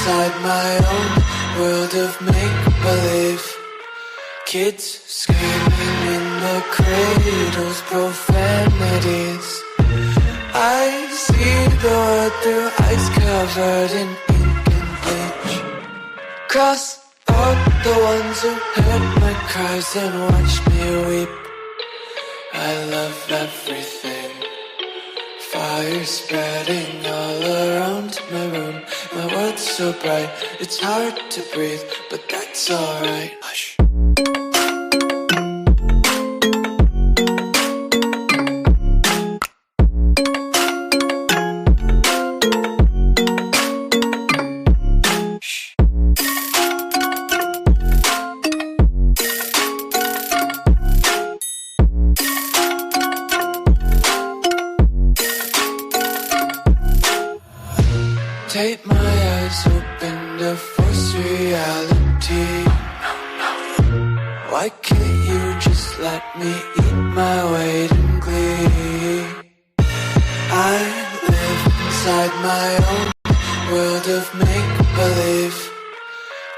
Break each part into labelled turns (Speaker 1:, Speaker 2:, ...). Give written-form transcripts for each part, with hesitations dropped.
Speaker 1: inside my own world of make-believe. Kids screaming in the cradles, profanities. I see the world through ice covered in ink and bleach. Cross out the ones who heard my cries and watched me weep. I love everything. Fire spreading all around my room. My world's so bright, it's hard to breathe, but that's alright. Hush. Take my eyes open to force reality. Why can't you just let me eat my weight in glee? I live inside my own world of make-believe.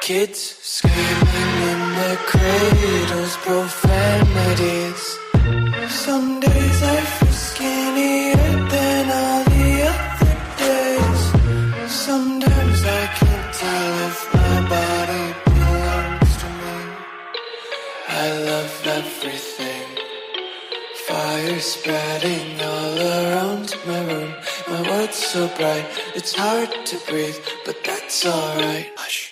Speaker 1: Kids screaming in the cradles, profanities. Some days I feel skinnier than all the other days. Sometimes I can't tell if my body belongs to me. I love everything. Fire spreading all around my room. My world's so bright, it's hard to breathe, but that's alright. Hush.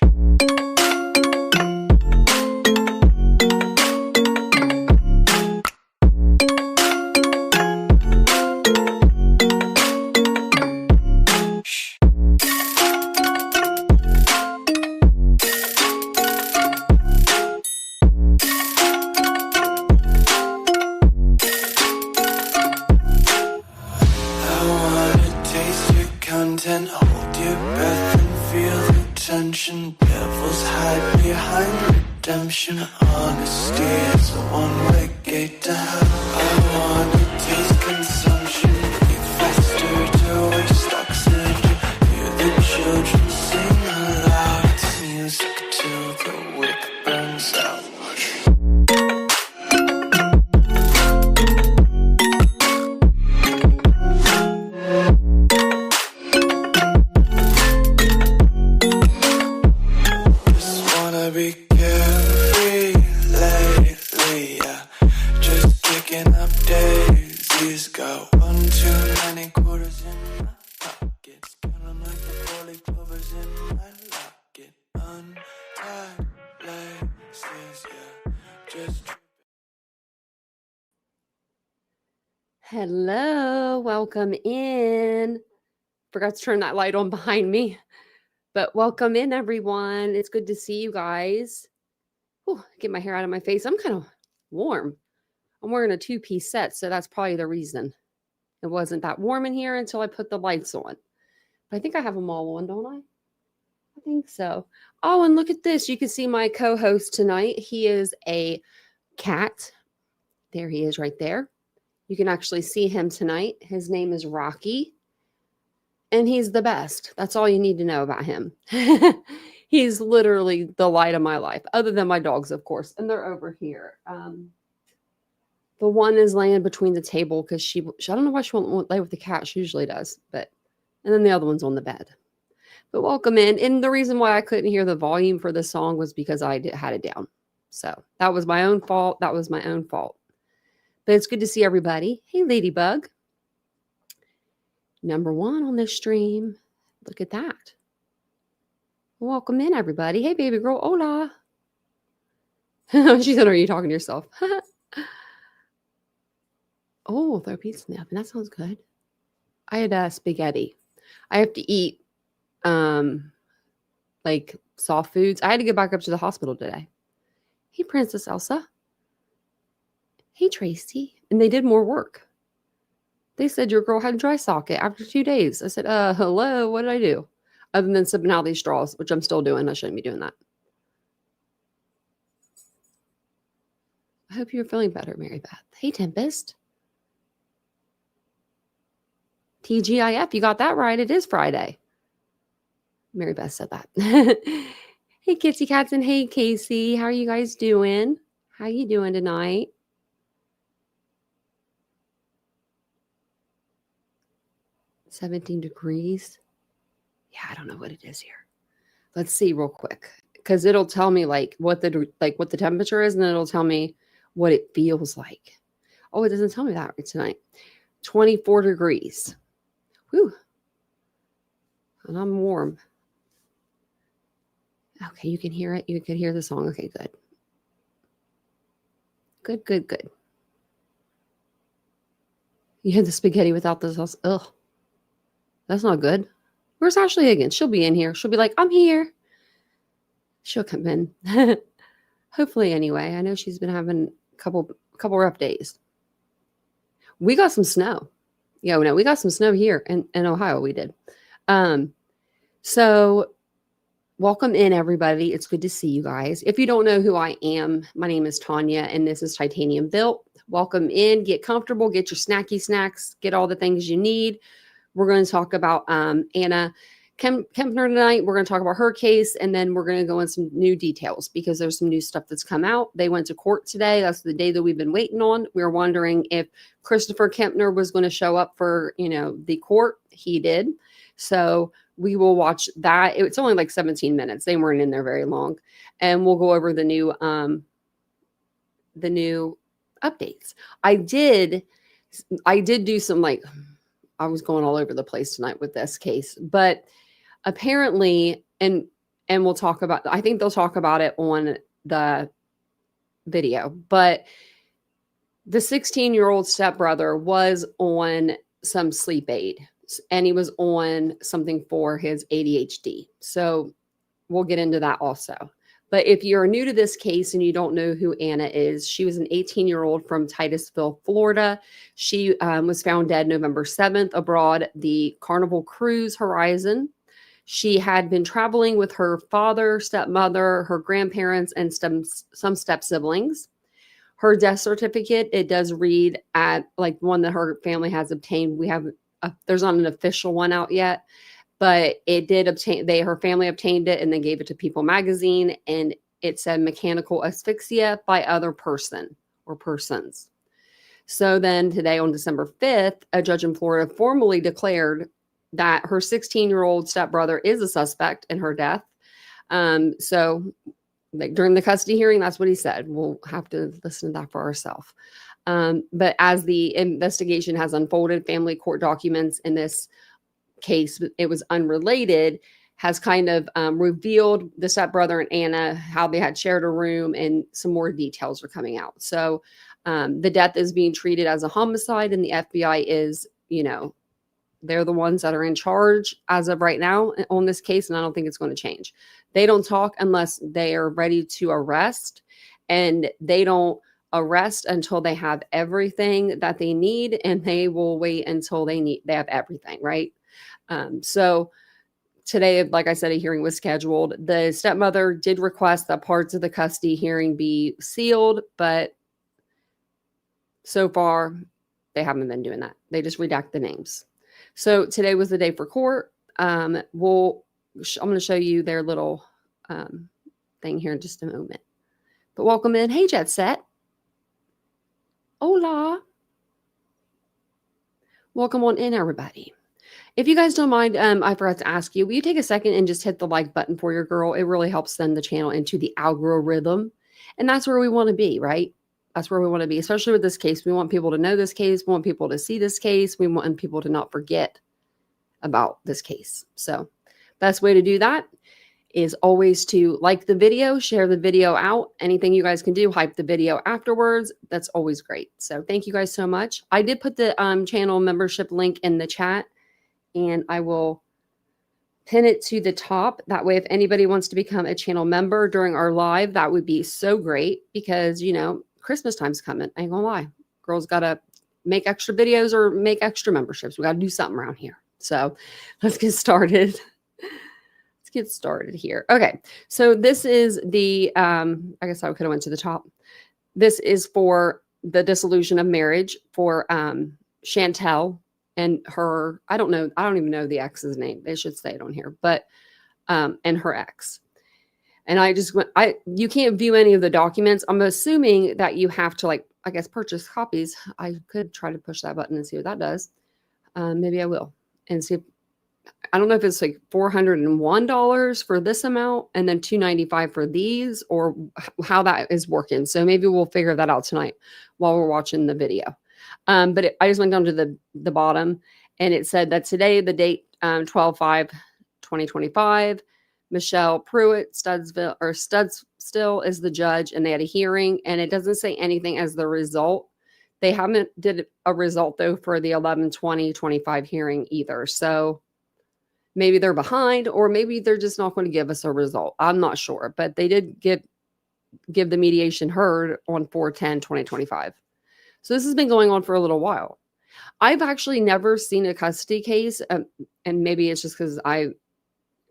Speaker 1: And hold your breath and feel the tension. Devils hide behind redemption. Honesty is a one-way gate to hell. I wanna taste consumption. Breathe faster to waste oxygen. Hear the children sing aloud. It's music till the wick burns out. Be carefree lately, yeah. Just kicking up daisies. Got one too many quarters in my pockets. Counting like the 4-leaf clovers in my locket. Untied laces, yeah. Just
Speaker 2: Hello, welcome in. Forgot to turn that light on behind me. But welcome in, everyone. It's good to see you guys. Ooh, get my hair out of my face. I'm kind of warm. I'm wearing a 2-piece set, so that's probably the reason. It wasn't that warm in here until I put the lights on. But I think I have them all on, don't I? I think so. Oh, and look at this. You can see my co-host tonight. He is a cat. There he is right there. You can actually see him tonight. His name is Rocky. And he's the best. That's all you need to know about him. He's literally the light of my life, other than my dogs, of course. And they're over here. The one is laying between the table because she I don't know why she won't lay with the cat. She usually does. And then the other one's on the bed. But welcome in. And the reason why I couldn't hear the volume for the song was because I had it down. So that was my own fault. But it's good to see everybody. Hey, Ladybug. Number 1 on this stream. Look at that. Welcome in, everybody. Hey, baby girl. Hola. She said, are you talking to yourself? Oh, throw pizza in the oven. That sounds good. I had spaghetti. I have to eat like soft foods. I had to get back up to the hospital today. Hey, Princess Elsa. Hey, Tracy. And they did more work. They said your girl had a dry socket after 2 days. I said, hello, what did I do? Other than sipping out these straws, which I'm still doing. I shouldn't be doing that. I hope you're feeling better, Mary Beth. Hey, Tempest. TGIF, you got that right. It is Friday. Mary Beth said that. Hey, Kitsy Cats, and hey, Casey. How are you guys doing? How you doing tonight? $17 degrees. Yeah, I don't know what it is here. Let's see real quick, because it'll tell me like what the temperature is, and then it'll tell me what it feels like. Oh, it doesn't tell me that right tonight. 24 degrees. Whew. And I'm warm. Okay, you can hear it. You can hear the song. Okay, good. Good, good, good. You had the spaghetti without the sauce. Ugh. That's not good. Where's Ashley Higgins? She'll be in here. She'll be like, I'm here. She'll come in. Hopefully, anyway. I know she's been having a couple rough days. We got some snow. Yeah, no, we got some snow here in Ohio. We did. So welcome in, everybody. It's good to see you guys. If you don't know who I am, my name is Tanya, and this is Titanium Built. Welcome in. Get comfortable. Get your snacky snacks. Get all the things you need. We're going to talk about Anna Kepner tonight. We're going to talk about her case, and then we're going to go in some new details because there's some new stuff that's come out. They went to court today. That's the day that we've been waiting on. We were wondering if Christopher Kepner was going to show up for, the court. He did. So we will watch that. It's only like 17 minutes. They weren't in there very long. And we'll go over the new updates. I did do some I was going all over the place tonight with this case, but apparently, and we'll talk about, I think they'll talk about it on the video, but the 16-year-old stepbrother was on some sleep aid, and he was on something for his ADHD. So we'll get into that also. But if you're new to this case and you don't know who Anna is, she was an 18-year-old from Titusville, Florida. She was found dead November 7th aboard the Carnival Cruise Horizon. She had been traveling with her father, stepmother, her grandparents, and some step siblings. Her death certificate, it does read at like one that her family has obtained. There's not an official one out yet, but it did obtain, her family obtained it and then gave it to People magazine, and it said mechanical asphyxia by other person or persons. So then today on December 5th, a judge in Florida formally declared that her 16-year-old stepbrother is a suspect in her death. So during the custody hearing, that's what he said. We'll have to listen to that for ourselves. But as the investigation has unfolded, family court documents in this case, it was unrelated, has kind of revealed the stepbrother and Anna, how they had shared a room, and some more details are coming out. So the death is being treated as a homicide, and the FBI is, they're the ones that are in charge as of right now on this case, and I don't think it's going to change. They don't talk unless they are ready to arrest, and they don't arrest until they have everything that they need, and they will wait until they have everything, right? So today, like I said, a hearing was scheduled. The stepmother did request that parts of the custody hearing be sealed, but so far they haven't been doing that. They just redact the names. So today was the day for court. I'm going to show you their little thing here in just a moment. But welcome in. Hey, Jet Set. Hola. Welcome on in, everybody. If you guys don't mind, I forgot to ask you, will you take a second and just hit the like button for your girl? It really helps send the channel into the algorithm. And that's where we want to be, right? That's where we want to be, especially with this case. We want people to know this case. We want people to see this case. We want people to not forget about this case. So best way to do that is always to like the video, share the video out. Anything you guys can do, hype the video afterwards. That's always great. So thank you guys so much. I did put the channel membership link in the chat, and I will pin it to the top. That way, if anybody wants to become a channel member during our live, that would be so great, because, Christmas time's coming. I ain't gonna lie. Girls got to make extra videos or make extra memberships. We got to do something around here. So let's get started. Let's get started here. Okay. So this is the, I guess I could have went to the top. This is for the dissolution of marriage for Chantel and her, I don't even know the ex's name. They should say it on here, but and her ex. And I just went, you can't view any of the documents. I'm assuming that you have to, like, I guess, purchase copies. I could try to push that button and see what that does. Maybe I will and see. I don't know if it's like $401 for this amount and then $295 for these, or how that is working. So maybe we'll figure that out tonight while we're watching the video. But I just went down to the bottom, and it said that today, the date 12/5/2025, Michelle Pruitt Studstill is the judge, and they had a hearing, and it doesn't say anything as the result. They haven't did a result though for the 11/20/25 hearing either. So maybe they're behind, or maybe they're just not going to give us a result. I'm not sure, but they did give the mediation heard on 4/10/2025. So this has been going on for a little while. I've actually never seen a custody case, and maybe it's just because I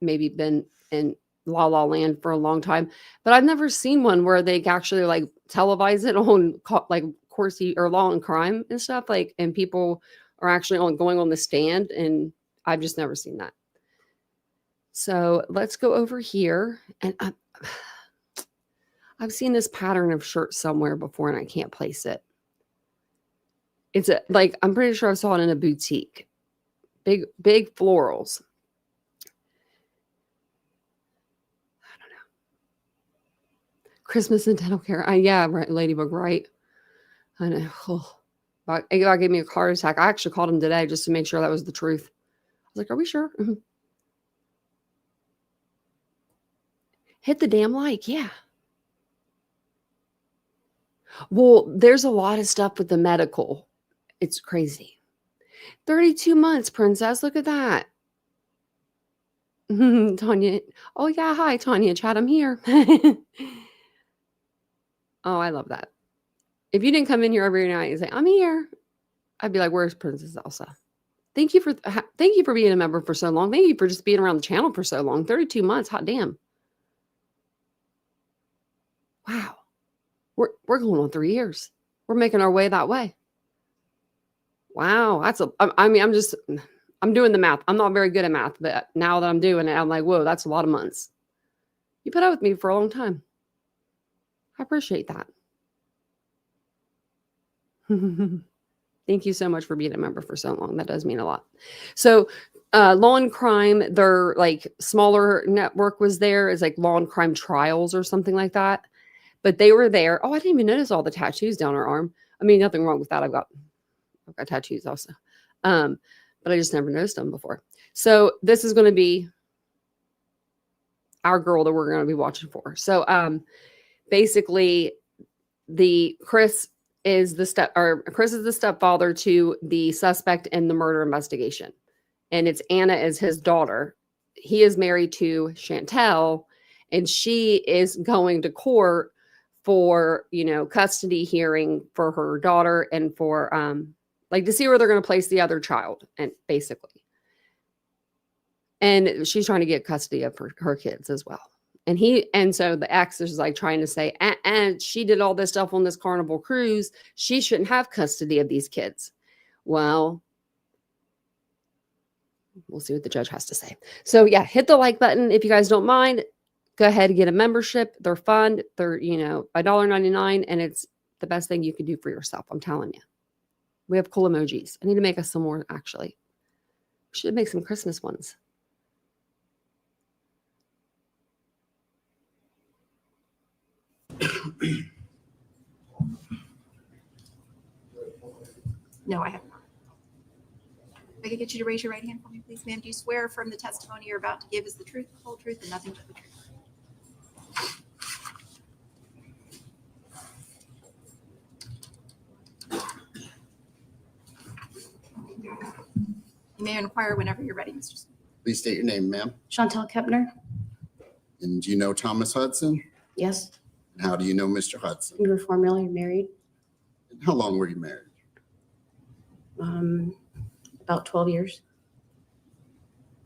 Speaker 2: maybe been in La La Land for a long time, but I've never seen one where they actually like televise it on like Corsi or Law and Crime and stuff, like, and people are actually going on the stand, and I've just never seen that. So let's go over here, and I've seen this pattern of shirt somewhere before, and I can't place it. It's like, I'm pretty sure I saw it in a boutique. Big florals. I don't know. Christmas and dental care. Yeah, right, Ladybug, right? I know. Oh, it gave me a heart attack. I actually called him today just to make sure that was the truth. I was like, are we sure? Hit the damn like, yeah. Well, there's a lot of stuff with the medical. It's crazy. 32 months, princess. Look at that. Tanya. Oh, yeah. Hi, Tanya. Chat. I'm here. Oh, I love that. If you didn't come in here every night and say, I'm here, I'd be like, where's Princess Elsa? Thank you for being a member for so long. Thank you for just being around the channel for so long. 32 months. Hot damn. Wow. We're going on 3 years. We're making our way that way. Wow. I'm doing the math. I'm not very good at math, but now that I'm doing it, I'm like, whoa, that's a lot of months. You put up with me for a long time. I appreciate that. Thank you so much for being a member for so long. That does mean a lot. So Law and Crime, their like smaller network was there. It's like Law and Crime Trials or something like that. But they were there. Oh, I didn't even notice all the tattoos down her arm. I mean, nothing wrong with that. I've got tattoos also. But I just never noticed them before. So this is going to be our girl that we're going to be watching for. So basically Chris is the stepfather to the suspect in the murder investigation. And it's Anna is his daughter. He is married to Chantel, and she is going to court for, custody hearing for her daughter and for like to see where they're going to place the other child, and basically. And she's trying to get custody of her kids as well. And so the ex is like trying to say, and she did all this stuff on this Carnival cruise. She shouldn't have custody of these kids. Well, we'll see what the judge has to say. So yeah, hit the like button if you guys don't mind. Go ahead and get a membership. They're fun. They're, $1.99, and it's the best thing you can do for yourself. I'm telling you. We have cool emojis. I need to make us some more, actually. We should make some Christmas ones.
Speaker 3: No, I have not. I could get you to raise your right hand for me, please, ma'am. Do you swear affirm the testimony you're about to give is the truth, the whole truth, and nothing but the truth? You may inquire whenever you're ready, Mr. Smith.
Speaker 4: Please state your name, ma'am.
Speaker 5: Chantel Kepner.
Speaker 4: And do you know Thomas Hudson?
Speaker 5: Yes.
Speaker 4: And how do you know Mr. Hudson?
Speaker 5: We were formerly married.
Speaker 4: And how long were you married?
Speaker 5: About 12 years.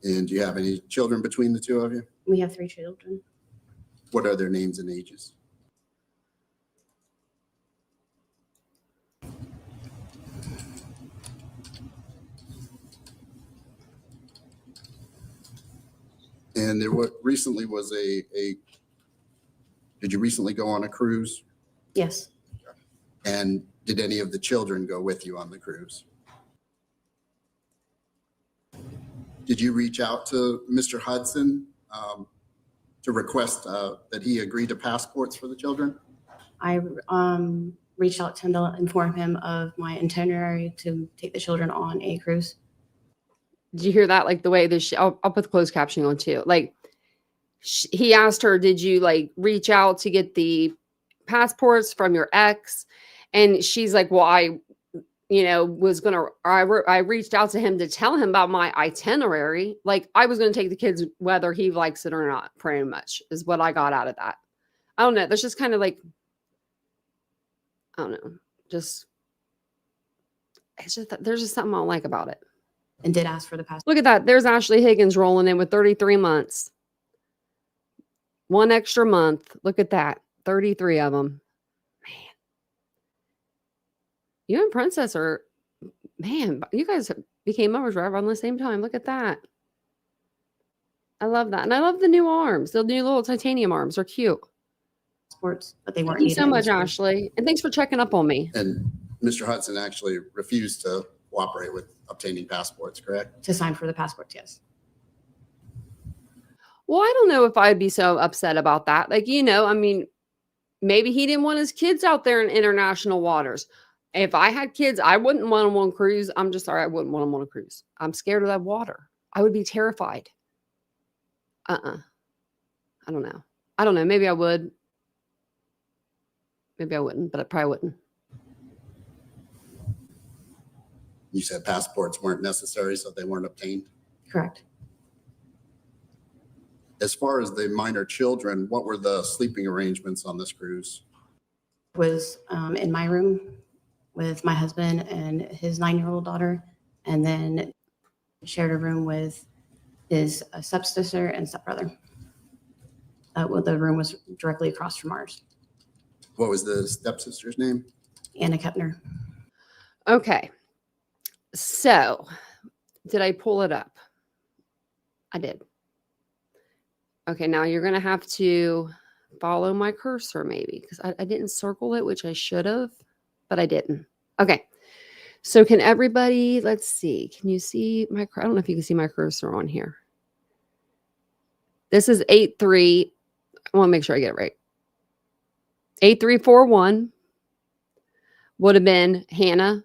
Speaker 4: And do you have any children between the two of you?
Speaker 5: We have 3 children.
Speaker 4: What are their names and ages? And there recently was did you recently go on a cruise?
Speaker 5: Yes.
Speaker 4: And did any of the children go with you on the cruise? Did you reach out to Mr. Hudson to request that he agree to passports for the children?
Speaker 5: I reached out to him to inform him of my itinerary to take the children on a cruise.
Speaker 2: Did you hear that? Like the way this, I'll put the closed captioning on too. Like he asked her, did you like reach out to get the passports from your ex? And she's like, well, I reached out to him to tell him about my itinerary. Like I was going to take the kids, whether he likes it or not, pretty much is what I got out of that. I don't know. That's just kind of like, I don't know. It's just, there's just something I don't like about it.
Speaker 5: And did ask for the passport.
Speaker 2: Look at that. There's Ashley Higgins rolling in with 33 months. 1 extra month. Look at that. 33 of them. Man. You and Princess are, man, you guys became members right around the same time. Look at that. I love that. And I love the new arms. The new little titanium arms are cute.
Speaker 5: Sports, but they weren't.
Speaker 2: Thank you so
Speaker 5: needed
Speaker 2: much,
Speaker 5: in school.
Speaker 2: Ashley. And thanks for checking up on me.
Speaker 4: And Mr. Hudson actually refused to cooperate with obtaining passports, correct?
Speaker 5: To sign for the passports, yes.
Speaker 2: Well, I don't know if I'd be so upset about that. Like, I mean, maybe he didn't want his kids out there in international waters. If I had kids, I wouldn't want them on a cruise. I'm just sorry, I wouldn't want them on a cruise. I'm scared of that water. I would be terrified. I don't know. Maybe I would. Maybe I wouldn't, but I probably wouldn't.
Speaker 4: You said passports weren't necessary, so they weren't obtained.
Speaker 5: Correct.
Speaker 4: As far as the minor children, what were the sleeping arrangements on this cruise?
Speaker 5: Was in my room with my husband and his 9-year-old daughter, and then shared a room with his stepsister and stepbrother. Well, the room was directly across from ours.
Speaker 4: What was the stepsister's name?
Speaker 5: Anna Kepner.
Speaker 2: Okay. So, did I pull it up? I did. Okay, now you're going to have to follow my cursor maybe because I didn't circle it, which I should have, but I didn't. Okay. So can everybody, let's see. Can you see I don't know if you can see my cursor on here. This is 83. I want to make sure I get it right. 8341 would have been Hannah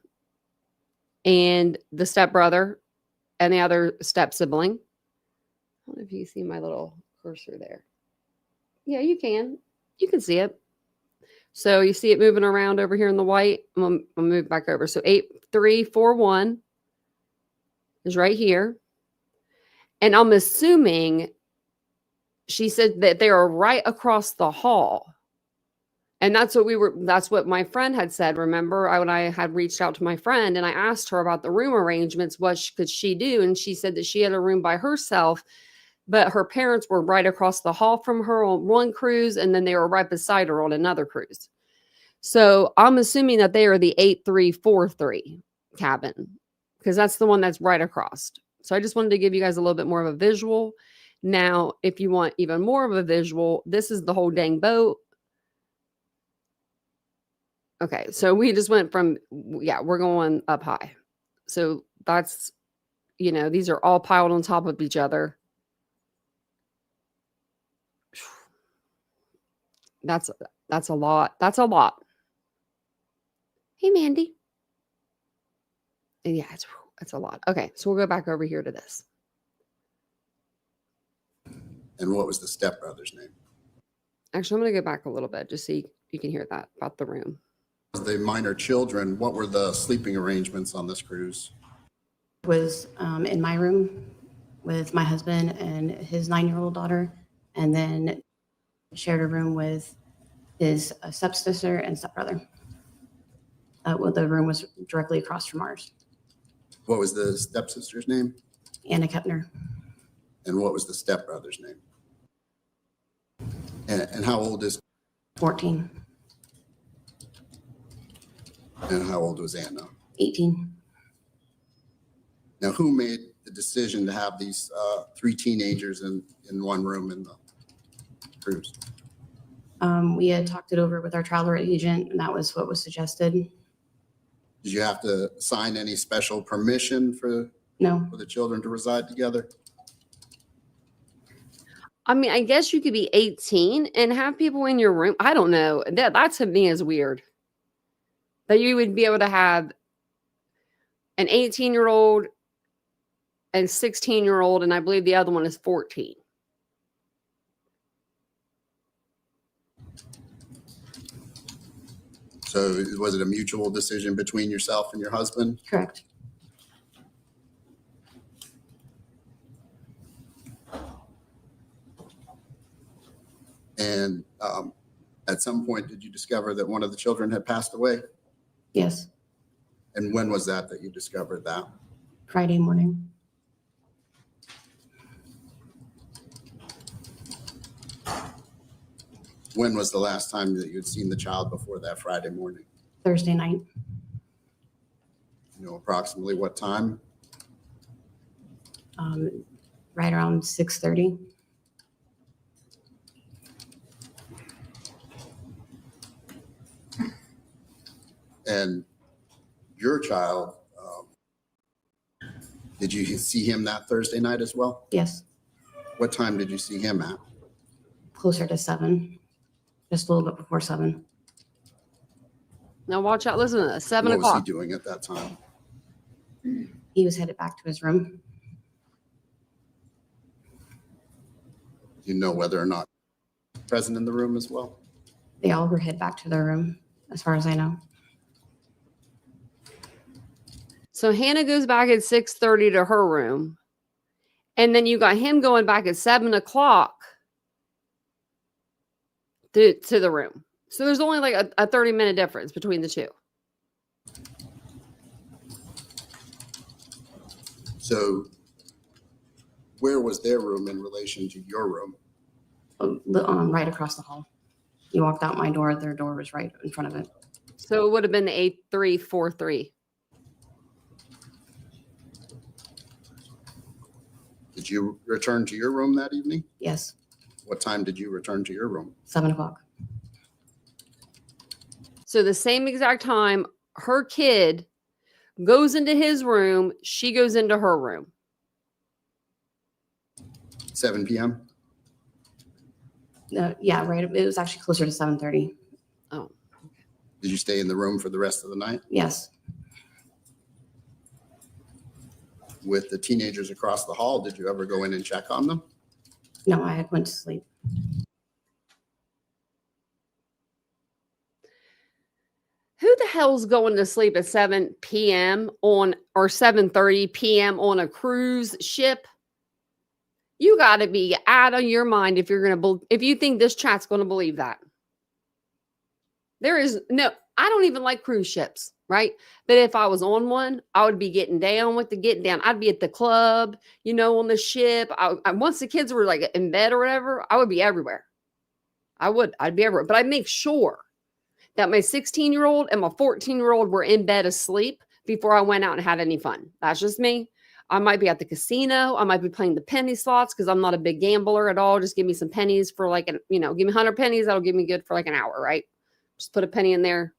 Speaker 2: and the stepbrother and the other step sibling. I don't know if you see my little cursor there. Yeah, you can. You can see it. So you see it moving around over here in the white. I'm going to move back over. So 8341 is right here. And I'm assuming she said that they are right across the hall. And that's what my friend had said. Remember, when I had reached out to my friend and I asked her about the room arrangements, what could she do? And she said that she had a room by herself, but her parents were right across the hall from her on one cruise, and then they were right beside her on another cruise. So I'm assuming that they are the 8343 cabin because that's the one that's right across. So I just wanted to give you guys a little bit more of a visual. Now, if you want even more of a visual, this is the whole dang boat. Okay, so we just went from, we're going up high. So that's, these are all piled on top of each other. That's a lot. That's a lot. Hey, Mandy. Yeah, it's a lot. Okay, so we'll go back over here to this.
Speaker 4: And what was the stepbrother's name?
Speaker 2: Actually, I'm going to go back a little bit just so you can hear that about the room.
Speaker 4: The minor children, what were the sleeping arrangements on this cruise?
Speaker 5: Was in my room with my husband and his 9-year-old daughter, and then shared a room with his stepsister and stepbrother. Well, the room was directly across from ours.
Speaker 4: What was the stepsister's name?
Speaker 5: Anna Kepner.
Speaker 4: And what was the stepbrother's name? And how old is?
Speaker 5: 14.
Speaker 4: And how old was Anna?
Speaker 5: 18.
Speaker 4: Now, who made the decision to have these 3 teenagers in one room in the cruise?
Speaker 5: We had talked it over with our traveler agent, and that was what was suggested.
Speaker 4: Did you have to sign any special permission for
Speaker 5: No,
Speaker 4: the children to reside together?
Speaker 2: I mean, I guess you could be 18 and have people in your room. I don't know. That to me is weird. That you would be able to have an 18-year-old and 16-year-old, and I believe the other one is 14.
Speaker 4: So was it a mutual decision between yourself and your husband?
Speaker 5: correct.
Speaker 4: And at some point, did you discover that one of the children had passed away?
Speaker 5: Yes,
Speaker 4: And when was that you discovered that?
Speaker 5: Friday morning.
Speaker 4: When was the last time that you had seen the child before that Friday morning?
Speaker 5: Thursday night.
Speaker 4: You know, approximately what time?
Speaker 5: Right around 6:30.
Speaker 4: And your child, did you see him that Thursday night as well?
Speaker 5: Yes,
Speaker 4: What time did you see him at?
Speaker 5: closer to 7, just a little bit before 7.
Speaker 2: Now watch out. Listen to this. 7
Speaker 4: What was he
Speaker 2: o'clock.
Speaker 4: doing at that time?
Speaker 5: He was headed back to his room.
Speaker 4: Do you know whether or not present in the room as well?
Speaker 5: They all were headed back to their room, as far as I know.
Speaker 2: So Hannah goes back at 6:30 to her room. And then you got him going back at 7 o'clock to the room. So there's only like a 30-minute difference between the two.
Speaker 4: So where was their room in relation to your room?
Speaker 5: Right across the hall. You walked out my door, their door was right in front of it.
Speaker 2: So it would have been the 8343.
Speaker 4: Did you return to your room that evening?
Speaker 5: Yes,
Speaker 4: What time did you return to your room?
Speaker 5: 7 o'clock.
Speaker 2: So the same exact time her kid goes into his room, she goes into her room.
Speaker 4: 7 p.m.?
Speaker 5: Yeah, right. It was actually closer to 7:30.
Speaker 2: Oh,
Speaker 4: Did you stay in the room for the rest of the night
Speaker 5: Yes,
Speaker 4: with the teenagers across the hall? Did you ever go in and check on them?
Speaker 5: no, I had went to sleep.
Speaker 2: who the hell's going to sleep at 7 p.m. on or 7:30 p.m. on a cruise ship? You got to be out of your mind if you're going to if you think this chat's going to believe that. There is no, I don't even like cruise ships, right? But if I was on one, I would be getting down with the getting down. I'd be at the club, you know, on the ship. Once the kids were like in bed or whatever, I would be everywhere. I'd be everywhere. But I'd make sure that my 16-year-old and my 14-year-old were in bed asleep before I went out and had any fun. That's just me. I might be at the casino. I might be playing the penny slots because I'm not a big gambler at all. Just give me some pennies for like, give me 100 pennies. That'll give me good for like an hour, right? Just put a penny in there,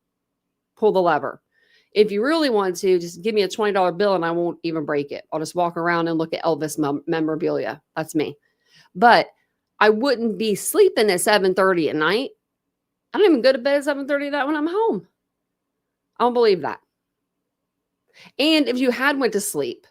Speaker 2: pull the lever. If you really want to, just give me a $20 bill and I won't even break it. I'll just walk around and look at Elvis memorabilia. That's me. But I wouldn't be sleeping at 7:30 at night. I don't even go to bed at 7:30 at night when I'm home. I don't believe that. And if you had went to sleep,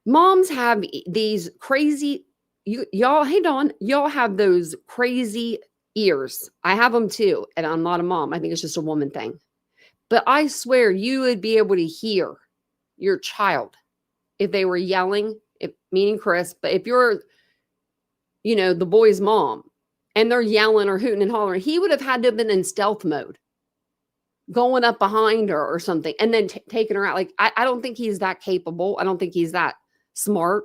Speaker 2: moms have these crazy, y'all, hey Dawn, y'all have those crazy ears. I have them too. And I'm not a mom. I think it's just a woman thing. But I swear you would be able to hear your child if they were yelling, meaning Chris, but if you're, the boy's mom and they're yelling or hooting and hollering, he would have had to have been in stealth mode, going up behind her or something, and then taking her out. Like, I don't think he's that capable. I don't think he's that smart.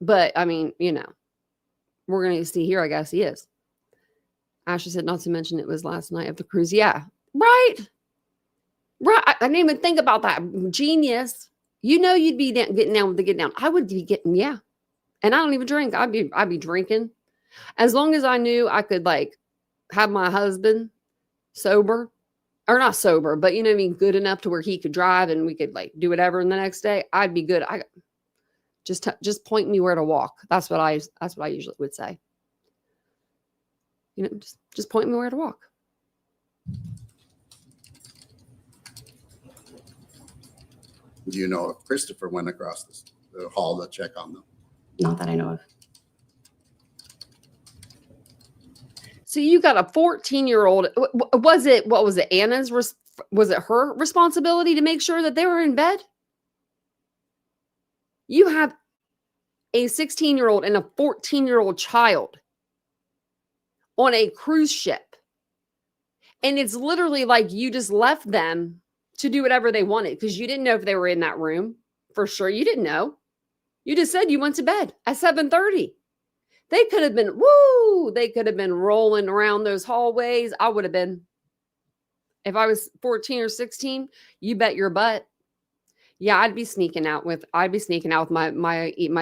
Speaker 2: But I mean, we're going to see here. I guess he is. Ashley said, not to mention it was last night of the cruise. Yeah, right. Right. I didn't even think about that. Genius. You know, you'd be getting down with the get down. I would be getting, yeah. And I don't even drink. I'd be drinking. As long as I knew I could like have my husband sober or not sober, but you know what I mean, good enough to where he could drive and we could like do whatever. And the next day I'd be good. I just point me where to walk. That's what I usually would say. You know, just point me where to walk.
Speaker 4: Do you know if Christopher went across the hall to check on them?
Speaker 5: Not that I know of.
Speaker 2: So you got a 14-year-old. What was it? Anna's, was it her responsibility to make sure that they were in bed? You have a 16-year-old and a 14-year-old child on a cruise ship. And it's literally like you just left them to do whatever they wanted because you didn't know if they were in that room. For sure, you didn't know. You just said you went to bed at 7:30. They could have been, they could have been rolling around those hallways. I would have been. If I was 14 or 16, you bet your butt. Yeah, I'd be sneaking out with my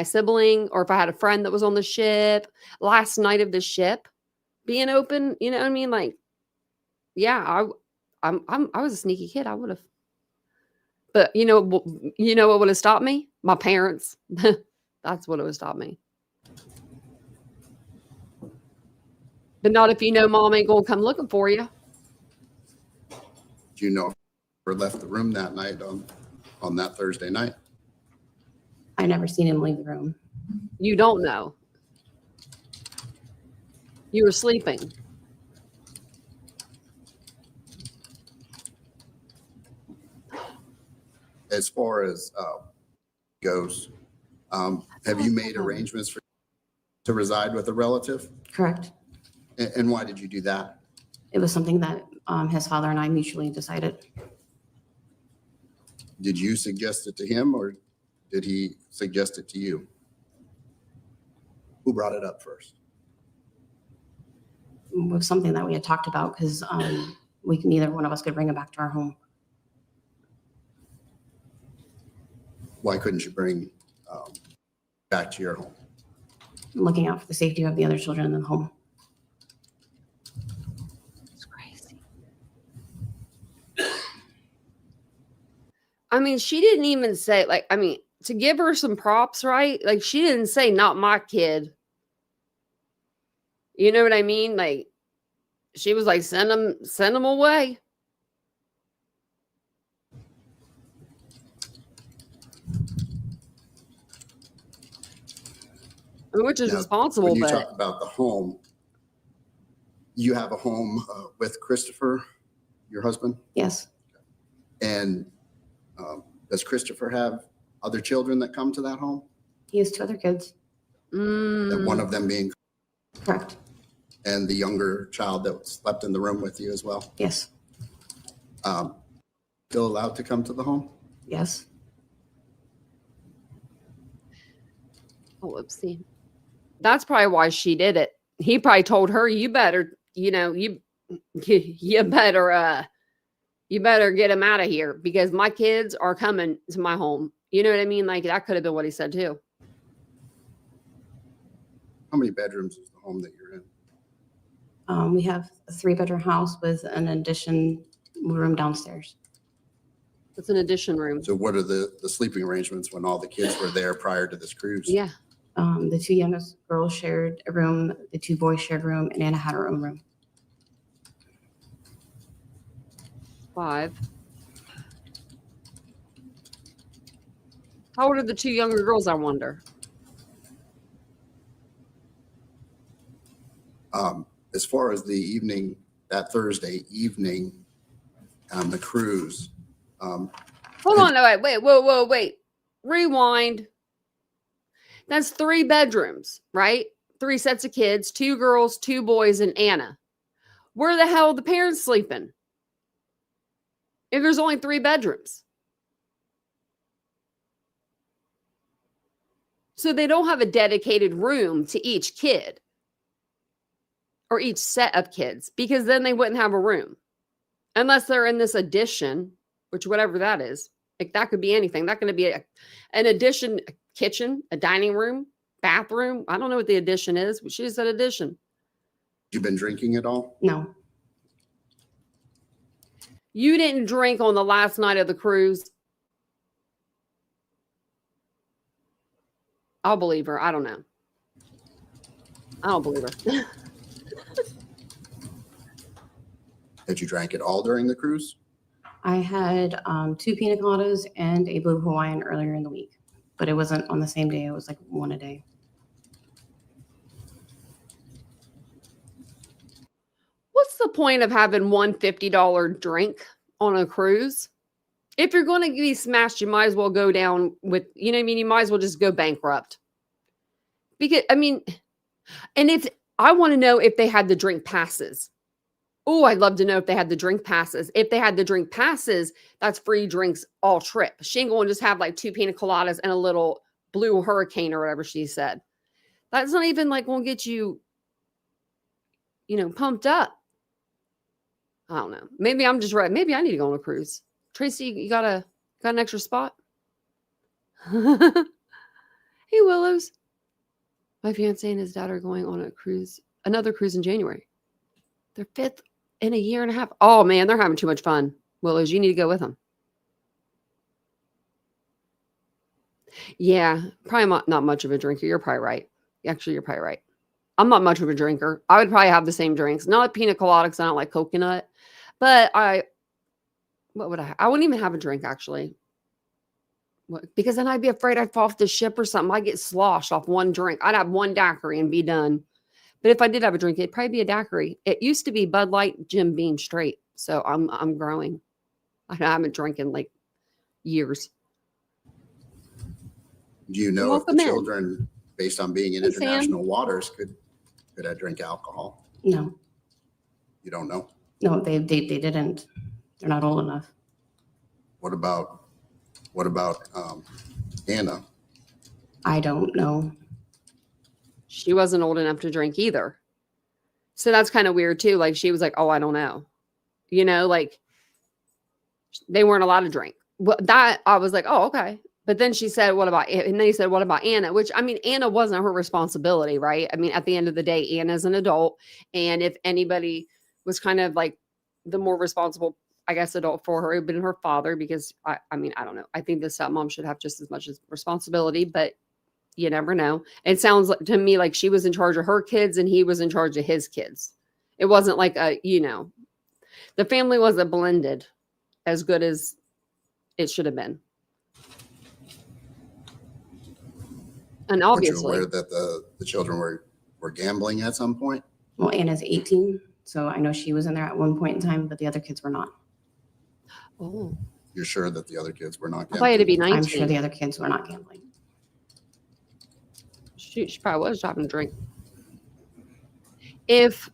Speaker 2: sibling, or if I had a friend that was on the ship last night of the ship being open, you know what I mean? Like, yeah, I was a sneaky kid. I would have. But you know what would have stopped me? My parents. That's what would have stopped me. But not if you know mom ain't gonna come looking for you.
Speaker 4: Do you know if he left the room that night on that Thursday night?
Speaker 5: I never seen him leave the room.
Speaker 2: You don't know. You were sleeping.
Speaker 4: As far as goes, have you made arrangements to reside with a relative?
Speaker 5: Correct.
Speaker 4: And why did you do that?
Speaker 5: It was something that his father and I mutually decided.
Speaker 4: Did you suggest it to him or did he suggest it to you? Who brought it up first?
Speaker 5: It was something that we had talked about because neither one of us could bring him back to our home.
Speaker 4: Why couldn't you bring back to your home?
Speaker 5: Looking out for the safety of the other children in the home.
Speaker 2: It's crazy. I mean, she didn't even say, like, I mean, to give her some props, right? Like, she didn't say, not my kid. You know what I mean? Like, she was like, send them away. Which is
Speaker 4: Now,
Speaker 2: responsible,
Speaker 4: when you
Speaker 2: but
Speaker 4: talk about the home, you have a home with Christopher, your husband?
Speaker 5: Yes.
Speaker 4: And does Christopher have other children that come to that home?
Speaker 5: He has two other kids.
Speaker 4: And one of them being,
Speaker 5: Correct.
Speaker 4: and the younger child that slept in the room with you as well?
Speaker 5: Yes.
Speaker 4: Still allowed to come to the home?
Speaker 5: Yes.
Speaker 2: oh, whoopsie. That's probably why she did it. He probably told her, you better, you better get him out of here because my kids are coming to my home. You know what I mean? Like, that could have been what he said too.
Speaker 4: How many bedrooms is the home that you're in?
Speaker 5: We have a 3-bedroom house with an addition room downstairs.
Speaker 2: It's an addition room.
Speaker 4: So what are the sleeping arrangements when all the kids were there prior to this cruise?
Speaker 2: Yeah.
Speaker 5: The 2 youngest girls shared a room, the 2 boys shared a room, and Anna had her own room.
Speaker 2: 5. How old are the 2 younger girls, I wonder?
Speaker 4: As far as the evening, that Thursday evening on the cruise.
Speaker 2: Hold on. No, wait. Rewind. That's 3 bedrooms, right? 3 sets of kids, 2 girls, 2 boys, and Anna. Where the hell are the parents sleeping? If there's only 3 bedrooms. So they don't have a dedicated room to each kid or each set of kids because then they wouldn't have a room unless they're in this addition. which whatever that is. Like that could be anything. That could be an addition, a kitchen, a dining room, bathroom. I don't know what the addition is, but she just said addition.
Speaker 4: You been drinking at all?
Speaker 5: No,
Speaker 2: You didn't drink on the last night of the cruise. I'll believe her. I don't know. I don't believe her.
Speaker 4: Had you drank it all during the cruise?
Speaker 5: I had 2 pina coladas and a blue Hawaiian earlier in the week, but it wasn't on the same day. It was like one a day.
Speaker 2: What's the point of having one $50 drink on a cruise? If you're going to be smashed, you might as well go down with, you know what I mean? You might as well just go bankrupt. Because, I mean, and if I want to know if they had the drink passes. Oh, I'd love to know if they had the drink passes. If they had the drink passes, that's free drinks all trip. She ain't going to just have like 2 pina coladas and a little blue hurricane or whatever she said. That's not even like going to get you, pumped up. I don't know. Maybe I'm just right. Maybe I need to go on a cruise. Tracy, you got an extra spot? Hey, Willows. My fiance and his dad are going on a cruise, another cruise in January. Their 5th in a year and a half. Oh, man, they're having too much fun. Willows, you need to go with them. Yeah, probably not much of a drinker. You're probably right. Actually, you're probably right. I'm not much of a drinker. I would probably have the same drinks. Not pina colada because I don't like coconut. But what would I? I wouldn't even have a drink, actually. Because then I'd be afraid I'd fall off the ship or something. I'd get sloshed off one drink. I'd have one daiquiri and be done. But if I did have a drink, it'd probably be a daiquiri. It used to be Bud Light, Jim Beam straight. So I'm growing. I haven't drank in like years.
Speaker 4: Do you know if the children, based on being in
Speaker 2: Hey,
Speaker 4: international waters, could I drink alcohol?
Speaker 5: No,
Speaker 4: You don't know?
Speaker 5: no, they didn't. They're not old enough.
Speaker 4: What about Anna?
Speaker 5: I don't know.
Speaker 2: She wasn't old enough to drink either. So that's kind of weird too. Like she was like, oh, I don't know. Like they weren't allowed to drink. Well, that I was like, oh, okay. But then she said, what about, and then he said, what about Anna? Which, I mean, Anna wasn't her responsibility, right? I mean, at the end of the day, Anna's an adult. And if anybody was kind of like the more responsible, I guess, adult for her, it would have been her father, because I mean, I don't know. I think the stepmom should have just as much as responsibility, but you never know. It sounds like, to me, like she was in charge of her kids and he was in charge of his kids. It wasn't like the family wasn't blended as good as it should have been. And obviously,
Speaker 4: Weren't you aware that the children were gambling at some point?
Speaker 5: Well, Anna's 18, so I know she was in there at one point in time, but the other kids were not.
Speaker 2: oh,
Speaker 4: You're sure that the other kids were not
Speaker 2: I
Speaker 4: gambling?
Speaker 2: thought it to be 19.
Speaker 5: I'm sure the other kids were not gambling.
Speaker 2: She probably was having a drink. If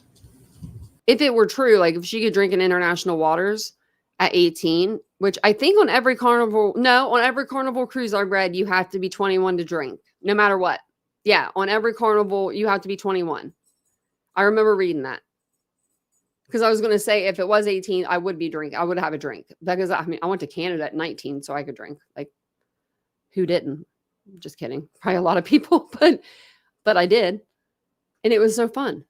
Speaker 2: it were true, like if she could drink in international waters at 18, which I think on every carnival cruise I read, you have to be 21 to drink, no matter what. Yeah, on every carnival, you have to be 21. I remember reading that. Because I was going to say, if it was 18, I would have a drink. Because I went to Canada at 19, so I could drink. Like, who didn't? Just kidding. Probably a lot of people, but I did. And it was so fun.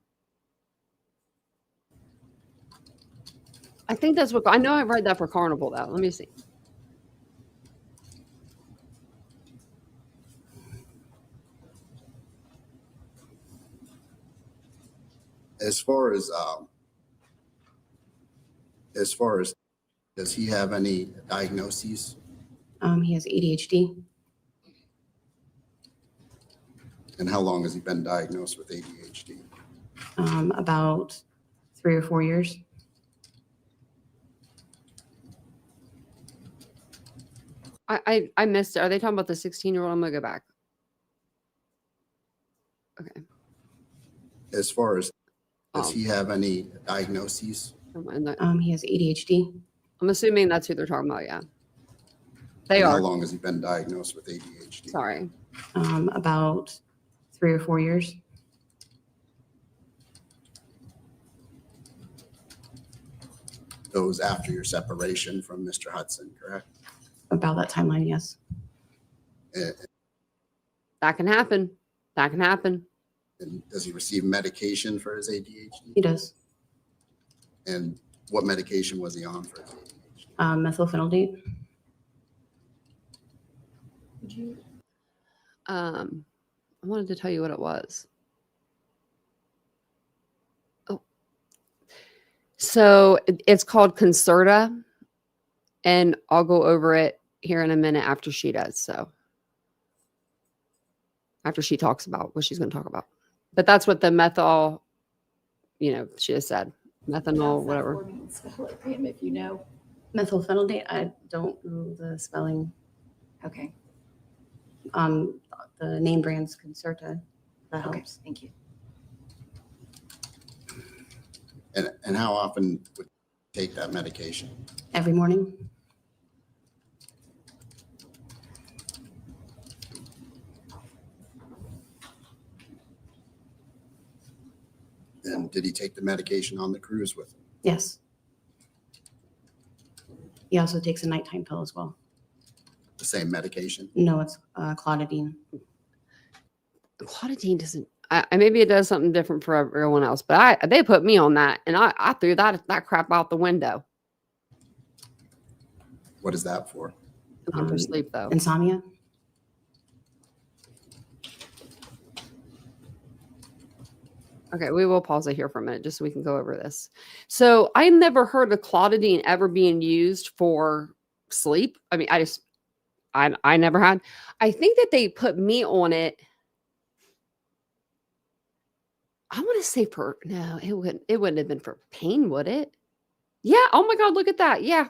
Speaker 2: I think that's what, I know I've read that for Carnival though. Let me see.
Speaker 4: As far as does he have any diagnoses?
Speaker 5: He has ADHD.
Speaker 4: And how long has he been diagnosed with ADHD?
Speaker 5: About 3 or 4 years.
Speaker 2: I missed it. Are they talking about the 16-year-old? I'm gonna go back. Okay.
Speaker 4: As far as does he have any diagnoses?
Speaker 5: He has ADHD.
Speaker 2: I'm assuming that's who they're talking about. Yeah. They
Speaker 4: and
Speaker 2: are.
Speaker 4: How long has he been diagnosed with ADHD?
Speaker 2: Sorry.
Speaker 5: About 3 or 4 years.
Speaker 4: those after your separation from Mr. Hudson, correct?
Speaker 5: About that timeline, yes.
Speaker 2: That can happen. That can happen.
Speaker 4: And does he receive medication for his ADHD?
Speaker 5: He does.
Speaker 4: And what medication was he on for his ADHD?
Speaker 5: Methylphenidate.
Speaker 2: I wanted to tell you what it was. Oh, so it's called Concerta, and I'll go over it here in a minute after she does. So after she talks about what she's going to talk about, but that's what the methyl, she just said methanol, whatever.
Speaker 3: Spell it, Pam, if you know.
Speaker 5: Methylphenidate. I don't know the spelling.
Speaker 3: Okay.
Speaker 5: The name brand's Concerta. That
Speaker 3: Okay.
Speaker 5: helps.
Speaker 3: Thank you.
Speaker 4: And how often would you take that medication?
Speaker 5: Every morning.
Speaker 4: And did he take the medication on the cruise with him?
Speaker 5: Yes. He also takes a nighttime pill as well.
Speaker 4: The same medication?
Speaker 5: No, it's clotidine.
Speaker 2: Clotidine doesn't. Maybe it does something different for everyone else, but they put me on that, and I threw that crap out the window.
Speaker 4: What is that for?
Speaker 2: Looking for sleep though.
Speaker 5: Insomnia.
Speaker 2: Okay, we will pause it here for a minute just so we can go over this. So I never heard of clotidine ever being used for sleep. I mean, I never had. I think that they put me on it. I want to say no, it wouldn't have been for pain, would it? Yeah. Oh my God, look at that. Yeah.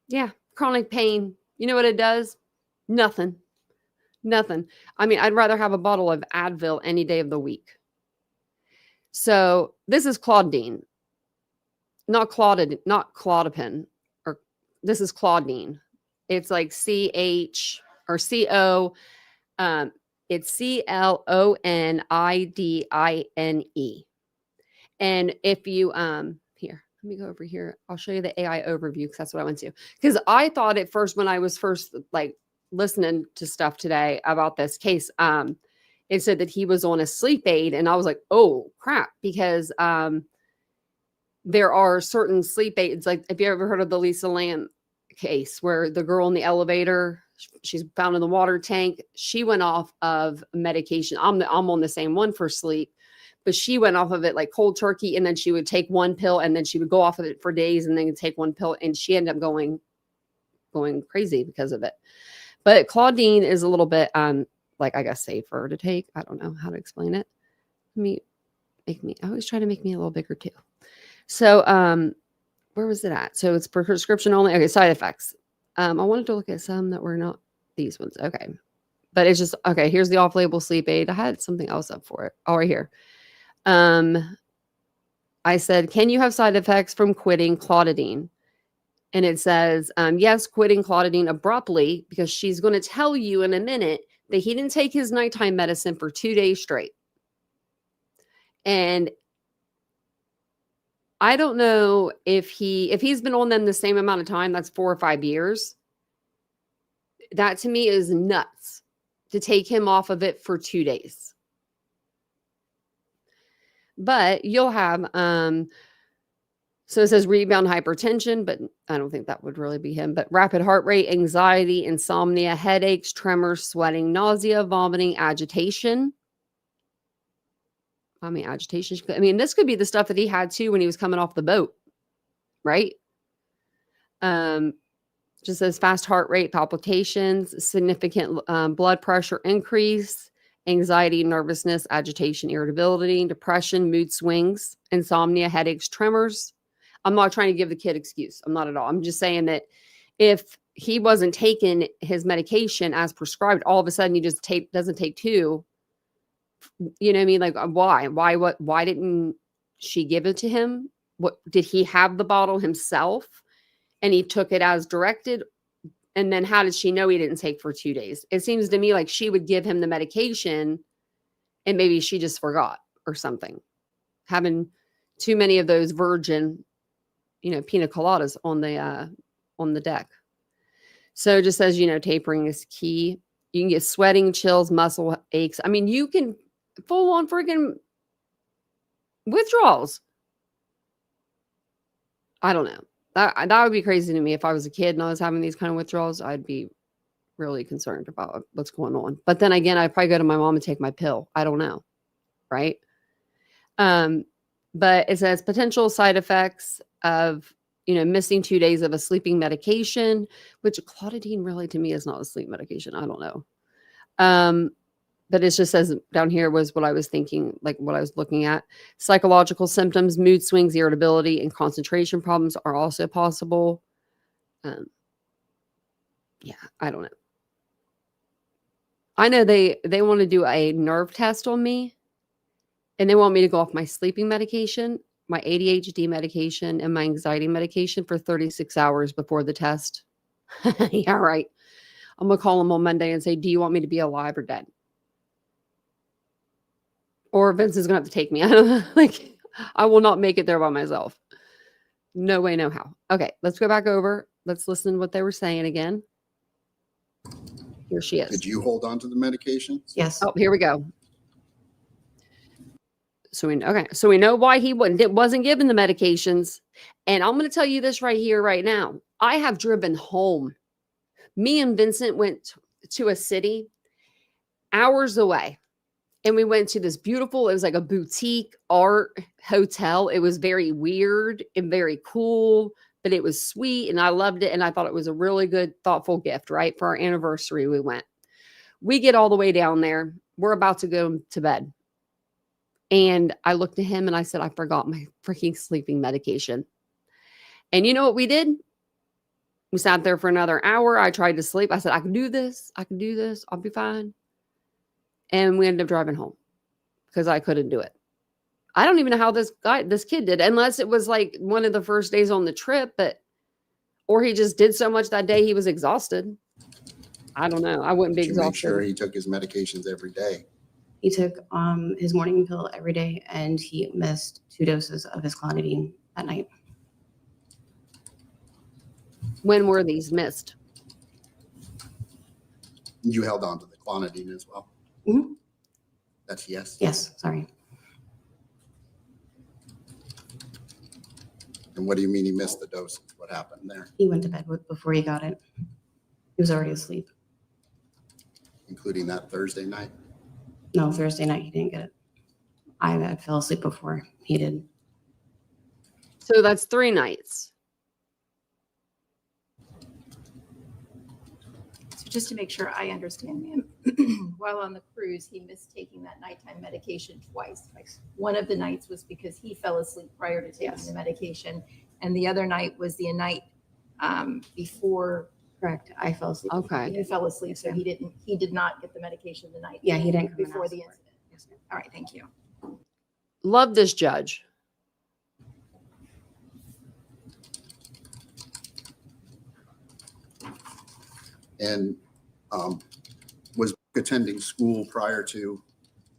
Speaker 2: Yeah. Chronic pain. You know what it does? Nothing. I mean, I'd rather have a bottle of Advil any day of the week. So this is clotidine, not clotipin, or this is clotidine. It's like CH or CO. It's CLONIDINE. And if you here, let me go over here. I'll show you the AI overview because that's what I went to. Because I thought at first when I was first listening to stuff today about this case, it said that he was on a sleep aid, and I was like, oh crap, because there are certain sleep aids. Like, have you ever heard of the Lisa Lamb case where the girl in the elevator, she's found in the water tank? She went off of medication. I'm on the same one for sleep, but she went off of it like cold turkey, and then she would take one pill, and then she would go off of it for days, and then take one pill, and she ended up going crazy because of it. But clotidine is a little bit, I guess, safer to take. I don't know how to explain it. I always try to make me a little bigger too. So, where was it at? So it's prescription only. Okay, side effects. I wanted to look at some that were not these ones. Okay, but it's just okay. Here's the off-label sleep aid. I had something else up for it. Oh, right here. I said, can you have side effects from quitting clotidine? And it says, yes, quitting clotidine abruptly, because she's going to tell you in a minute that he didn't take his nighttime medicine for 2 days straight. And I don't know if he's been on them the same amount of time, that's 4 or 5 years. That to me is nuts to take him off of it for 2 days. But you'll have, so it says rebound hypertension, but I don't think that would really be him. But rapid heart rate, anxiety, insomnia, headaches, tremors, sweating, nausea, vomiting, agitation. I mean, agitation. I mean, this could be the stuff that he had too when he was coming off the boat, right? Just says fast heart rate, palpitations, significant blood pressure increase, anxiety, nervousness, agitation, irritability, depression, mood swings, insomnia, headaches, tremors. I'm not trying to give the kid excuse. I'm not at all. I'm just saying that if he wasn't taking his medication as prescribed, all of a sudden he just doesn't take 2. You know what I mean? Like, why? Why didn't she give it to him? What did he have the bottle himself and he took it as directed? And then how did she know he didn't take for 2 days? It seems to me like she would give him the medication and maybe she just forgot or something. Having too many of those virgin pina coladas on the deck. So it just says, tapering is key. You can get sweating, chills, muscle aches. I mean, you can full on freaking withdrawals. I don't know. That would be crazy to me. If I was a kid and I was having these kind of withdrawals, I'd be really concerned about what's going on. But then again, I'd probably go to my mom and take my pill. I don't know. Right. But it says potential side effects of, missing 2 days of a sleeping medication, which clotidine really to me is not a sleep medication. I don't know. But it just says down here was what I was thinking, like what I was looking at. Psychological symptoms, mood swings, irritability, and concentration problems are also possible. Yeah, I don't know. I know they want to do a nerve test on me, and they want me to go off my sleeping medication, my ADHD medication, and my anxiety medication for 36 hours before the test. Yeah, right. I'm going to call them on Monday and say, do you want me to be alive or dead? Or Vince is going to have to take me. I don't know. Like, I will not make it there by myself. No way, no how. Okay, let's go back over. Let's listen to what they were saying again. Here she is.
Speaker 4: Did you hold on to the medications?
Speaker 5: Yes.
Speaker 2: Oh, here we go. So we know why he wasn't given the medications. And I'm going to tell you this right here, right now. I have driven home. Me and Vincent went to a city hours away. And we went to this beautiful, it was like a boutique art hotel. It was very weird and very cool, but it was sweet and I loved it. And I thought it was a really good, thoughtful gift, right? For our anniversary, we went. We get all the way down there. We're about to go to bed. And I looked at him and I said, I forgot my freaking sleeping medication. And you know what we did? We sat there for another hour. I tried to sleep. I said, I can do this. I can do this. I'll be fine. And we ended up driving home because I couldn't do it. I don't even know how this kid did, unless it was like one of the first days on the trip, or he just did so much that day he was exhausted. I don't know. I wouldn't be exhausted.
Speaker 4: Make sure he took his medications every day.
Speaker 5: He took his morning pill every day, and he missed 2 doses of his clonidine at night.
Speaker 2: When were these missed?
Speaker 4: You held on to the clonidine as well?
Speaker 5: Mm-hmm.
Speaker 4: That's yes?
Speaker 5: Yes, sorry.
Speaker 4: And what do you mean he missed the doses? What happened there?
Speaker 5: He went to bed before he got it. He was already asleep.
Speaker 4: Including that Thursday night?
Speaker 5: No, Thursday night he didn't get it. I fell asleep before he did.
Speaker 2: So that's 3 nights.
Speaker 3: So just to make sure I understand, ma'am, while on the cruise, he missed taking that nighttime medication twice. One of the nights was because he fell asleep prior to taking the medication, and the other night was the night before.
Speaker 5: Correct. I fell asleep.
Speaker 2: Okay.
Speaker 3: He fell asleep, so he did not get the medication the night.
Speaker 5: Yeah, he didn't come
Speaker 3: before
Speaker 5: and
Speaker 3: the
Speaker 5: ask for it.
Speaker 3: incident.
Speaker 5: Yes, ma'am.
Speaker 3: All right, thank you.
Speaker 2: Love this judge.
Speaker 4: And was attending school prior to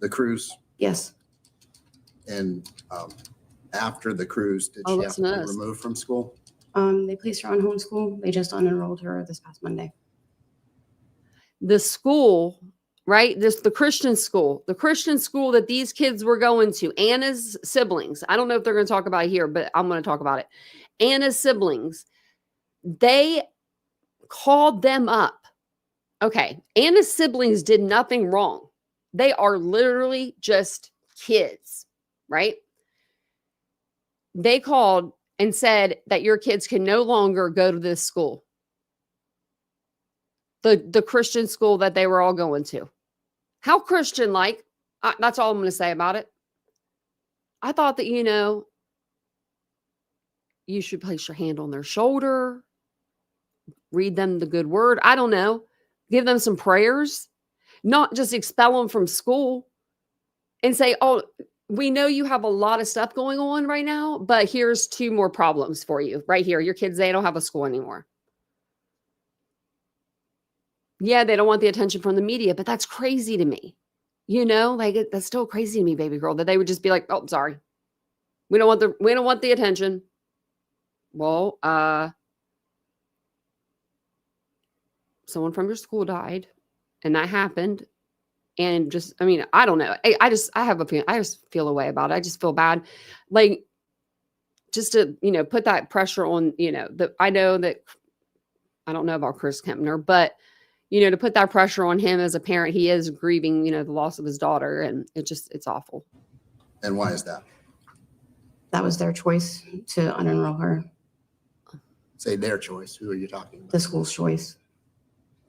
Speaker 4: the cruise?
Speaker 5: Yes.
Speaker 4: And after the cruise, did
Speaker 2: Oh,
Speaker 4: she have
Speaker 2: that's
Speaker 4: to be
Speaker 2: nice.
Speaker 4: removed from school?
Speaker 5: They placed her on homeschool. They just unenrolled her this past Monday.
Speaker 2: The school, right? The Christian school that these kids were going to, Anna's siblings. I don't know if they're going to talk about it here, but I'm going to talk about it. Anna's siblings, they called them up. Okay. Anna's siblings did nothing wrong. They are literally just kids, right? They called and said that your kids can no longer go to this school. The Christian school that they were all going to. How Christian-like? That's all I'm going to say about it. I thought that, you should place your hand on their shoulder, read them the good word. I don't know. Give them some prayers, not just expel them from school and say, oh, we know you have a lot of stuff going on right now, but here's 2 more problems for you right here. Your kids, they don't have a school anymore. Yeah, they don't want the attention from the media, but that's crazy to me. That's still crazy to me, baby girl, that they would just be like, oh, sorry. We don't want the attention. well, someone from your school died, and that happened. And just, I mean, I don't know. I have a feeling, I just feel a way about it. I just feel bad. Like, just to, put that pressure on, I know that, I don't know about Chris Kepner, but, to put that pressure on him as a parent, he is grieving, the loss of his daughter. And it's awful.
Speaker 4: And why is that?
Speaker 5: That was their choice to unenroll her,
Speaker 4: Say their choice. Who are you talking about?
Speaker 5: the school's choice.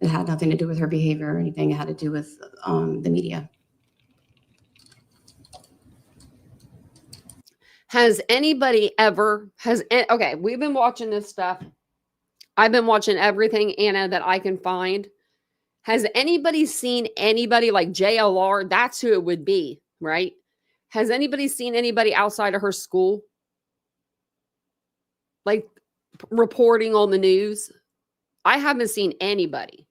Speaker 5: It had nothing to do with her behavior or anything. It had to do with the media.
Speaker 2: Has anybody ever, okay, we've been watching this stuff. I've been watching everything, Anna, that I can find. Has anybody seen anybody like JLR? That's who it would be, right? Has anybody seen anybody outside of her school? Like reporting on the news? I haven't seen anybody.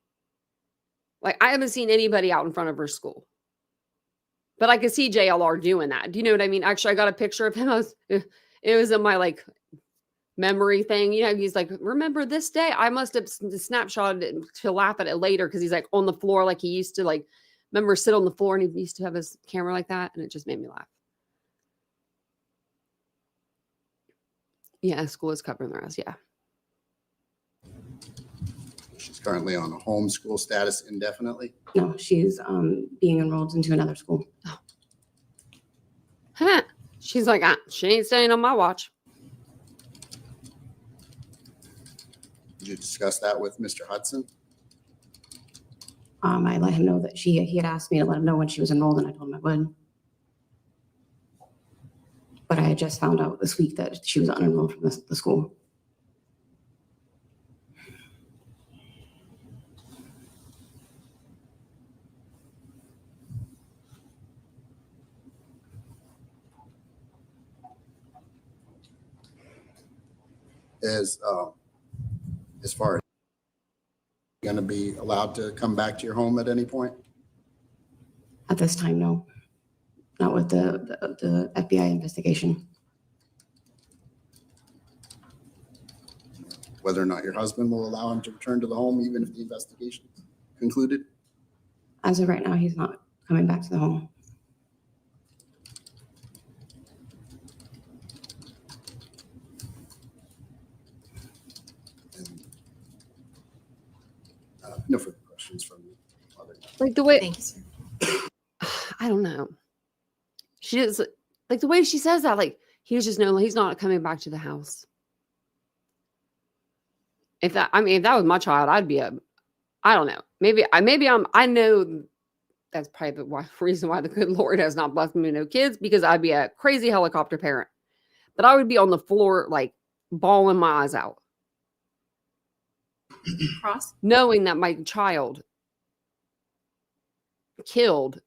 Speaker 2: Like, I haven't seen anybody out in front of her school. But I could see JLR doing that. Do you know what I mean? Actually, I got a picture of him. It was in my like memory thing. He's like, remember this day? I must have snapshotted it to laugh at it later because he's like on the floor like he used to, like, remember sit on the floor and he used to have his camera like that. And it just made me laugh. Yeah, school is covering their ass. Yeah.
Speaker 4: She's currently on a homeschool status indefinitely.
Speaker 5: No, she's being enrolled into another school.
Speaker 2: Oh. Huh. She's like, she ain't staying on my watch.
Speaker 4: Did you discuss that with Mr. Hudson?
Speaker 5: I let him know that he had asked me to let him know when she was enrolled, and I told him I would. But I had just found out this week that she was unenrolled from the school.
Speaker 4: As far as going to be allowed to come back to your home at any point?
Speaker 5: At this time, no. Not with the FBI investigation.
Speaker 4: Whether or not your husband will allow him to return to the home even if the investigation is concluded?
Speaker 5: As of right now, he's not coming back to the home.
Speaker 4: No further questions from me.
Speaker 2: Like the way,
Speaker 3: Thank you, sir.
Speaker 2: I don't know. She is like the way she says that, like, he's not coming back to the house. If that was my child, I'd be I don't know. I know that's probably the reason why the good Lord has not blessed me with no kids, because I'd be a crazy helicopter parent. But I would be on the floor, like, bawling my eyes out.
Speaker 3: Cross.
Speaker 2: Knowing that my child killed,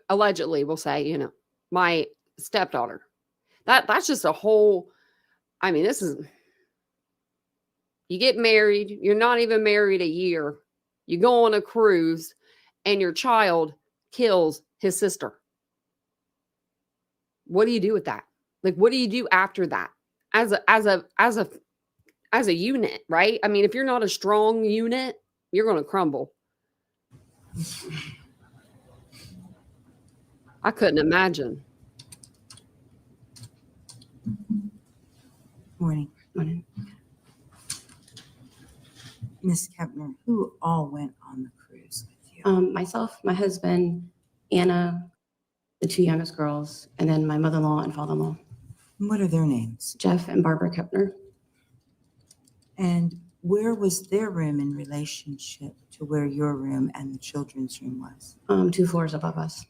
Speaker 2: allegedly, we'll say, my stepdaughter. That's just a whole, this is, you get married, you're not even married a year, you go on a cruise, and your child kills his sister. What do you do with that? Like, what do you do after that? As a unit, right? If you're not a strong unit, you're going to crumble. I couldn't imagine.
Speaker 6: Morning.
Speaker 5: Morning.
Speaker 6: Ms. Kepner, who all went on the cruise with you?
Speaker 5: Myself, my husband, Anna, the two youngest girls, and then my mother-in-law and father-in-law,
Speaker 6: What are their names?
Speaker 5: Jeff and Barbara Kepner.
Speaker 6: And where was their room in relationship to where your room and the children's room was?
Speaker 5: 2 floors above us.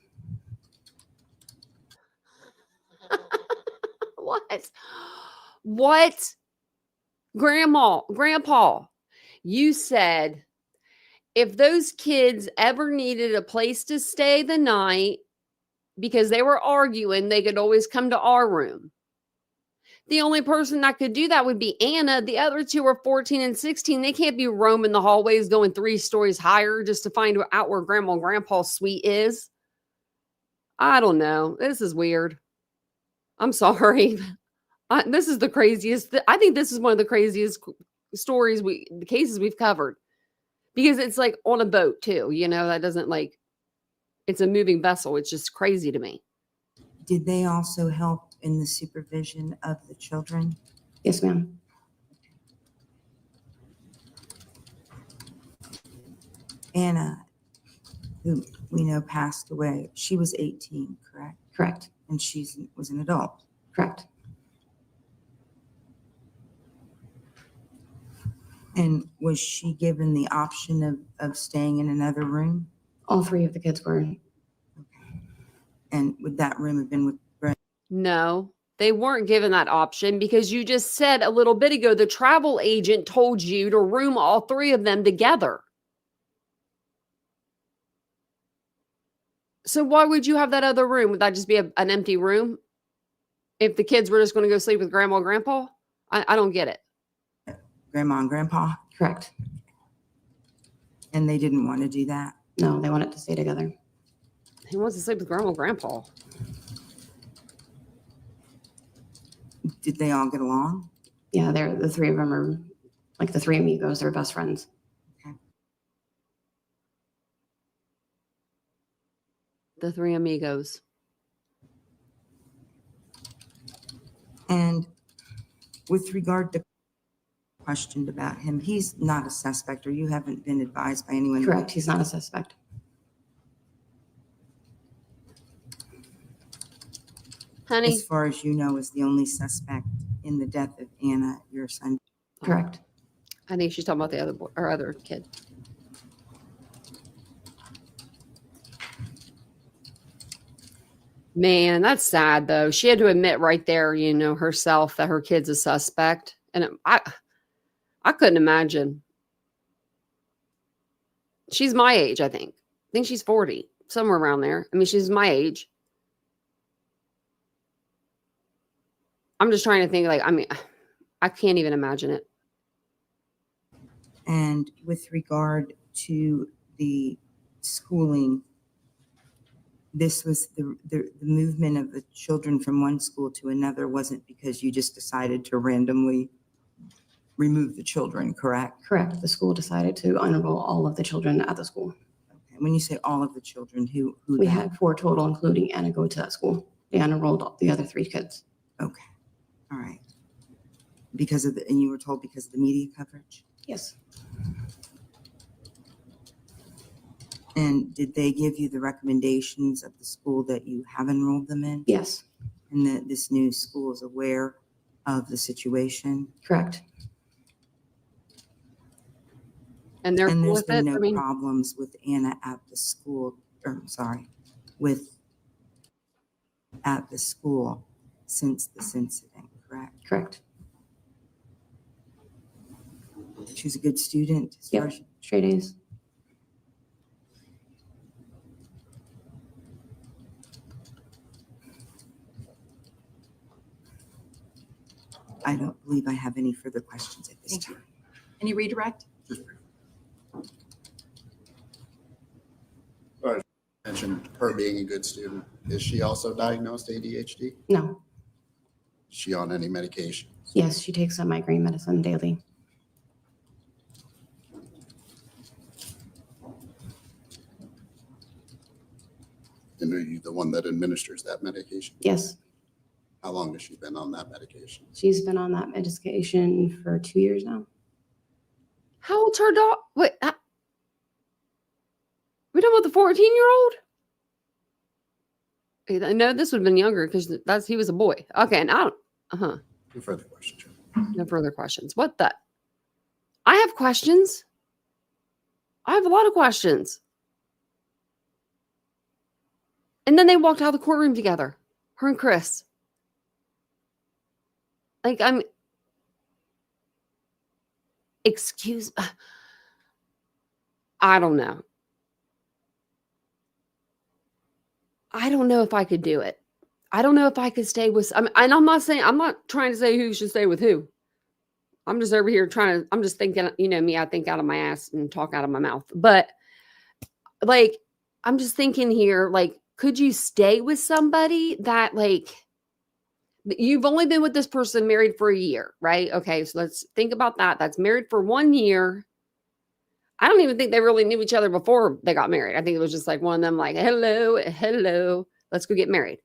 Speaker 2: What? Grandpa, you said if those kids ever needed a place to stay the night because they were arguing, they could always come to our room. The only person that could do that would be Anna. The other two are 14 and 16. They can't be roaming the hallways going 3 stories higher just to find out where Grandma and Grandpa's suite is. I don't know. This is weird. I'm sorry. This is the craziest. I think this is one of the craziest stories the cases we've covered, because it's like on a boat too. That doesn't like, it's a moving vessel. It's just crazy to me.
Speaker 6: Did they also help in the supervision of the children?
Speaker 5: Yes, ma'am.
Speaker 6: Anna, who we know passed away, she was 18, correct?
Speaker 5: Correct.
Speaker 6: And was an adult.
Speaker 5: Correct.
Speaker 6: And was she given the option of staying in another room?
Speaker 5: All three of the kids were.
Speaker 6: And would that room have been with Brenda?
Speaker 2: No, they weren't given that option, because you just said a little bit ago the travel agent told you to room all three of them together. So why would you have that other room? Would that just be an empty room if the kids were just going to go sleep with grandma and grandpa? I don't get it.
Speaker 6: Grandma and grandpa?
Speaker 5: Correct.
Speaker 6: And they didn't want to do that?
Speaker 5: No, they wanted to stay together.
Speaker 2: He wants to sleep with grandma and grandpa.
Speaker 6: Did they all get along?
Speaker 5: Yeah, the three of them are like the three amigos. They're best friends.
Speaker 2: The three amigos.
Speaker 6: And with regard to questioned about him, he's not a suspect, or you haven't been advised by anyone?
Speaker 5: Correct. He's not a suspect.
Speaker 2: Honey,
Speaker 6: As far as you know, is the only suspect in the death of Anna, your son?
Speaker 5: Correct.
Speaker 2: I think she's talking about the other boy or other kid. Man, that's sad though. She had to admit right there, herself, that her kid's a suspect. And I couldn't imagine. She's my age, I think. I think she's 40, somewhere around there. I mean, she's my age. I'm just trying to think, I can't even imagine it.
Speaker 6: And with regard to the schooling, this was the movement of the children from one school to another wasn't because you just decided to randomly remove the children, correct?
Speaker 5: Correct. The school decided to enroll all of the children at the school.
Speaker 6: Okay. When you say all of the children, who
Speaker 5: We
Speaker 6: that?
Speaker 5: had 4 total, including Anna, go to that school. They enrolled the other 3 kids.
Speaker 6: Okay. All right. And you were told because of the media coverage?
Speaker 5: Yes.
Speaker 6: And did they give you the recommendations of the school that you have enrolled them in?
Speaker 5: Yes.
Speaker 6: And that this new school is aware of the situation?
Speaker 5: Correct.
Speaker 2: And they're
Speaker 6: And
Speaker 2: cool
Speaker 6: there's
Speaker 2: with it.
Speaker 6: been no problems with Anna at the school, at the school since this incident, correct?
Speaker 5: Correct.
Speaker 6: She's a good student? As far
Speaker 5: Yep.
Speaker 6: as-
Speaker 5: Straight A's.
Speaker 6: I don't believe I have any further questions at this
Speaker 3: Thank you.
Speaker 6: time.
Speaker 3: Any redirect?
Speaker 4: Mentioned her being a good student. Is she also diagnosed ADHD?
Speaker 5: No.
Speaker 4: Is she on any medication?
Speaker 5: Yes, she takes some migraine medicine daily.
Speaker 4: And are you the one that administers that medication?
Speaker 5: Yes.
Speaker 4: How long has she been on that medication?
Speaker 5: She's been on that medication for 2 years now.
Speaker 2: How old's her dog? Wait, we talking about the 14-year-old? No, this would have been younger because he was a boy. Okay, and I don't.
Speaker 4: No further questions.
Speaker 2: No further questions. What the? I have questions. I have a lot of questions. And then they walked out of the courtroom together, her and Chris. Excuse. I don't know. I don't know if I could do it. I don't know if I could stay with. And I'm not trying to say who should stay with who. I'm just over here I'm just thinking, me, I think out of my ass and talk out of my mouth. But I'm just thinking here, could you stay with somebody that You've only been with this person married for a year, right? Okay, so let's think about that. That's married for 1 year. I don't even think they really knew each other before they got married. I think it was just like one of them, like, hello, let's go get married.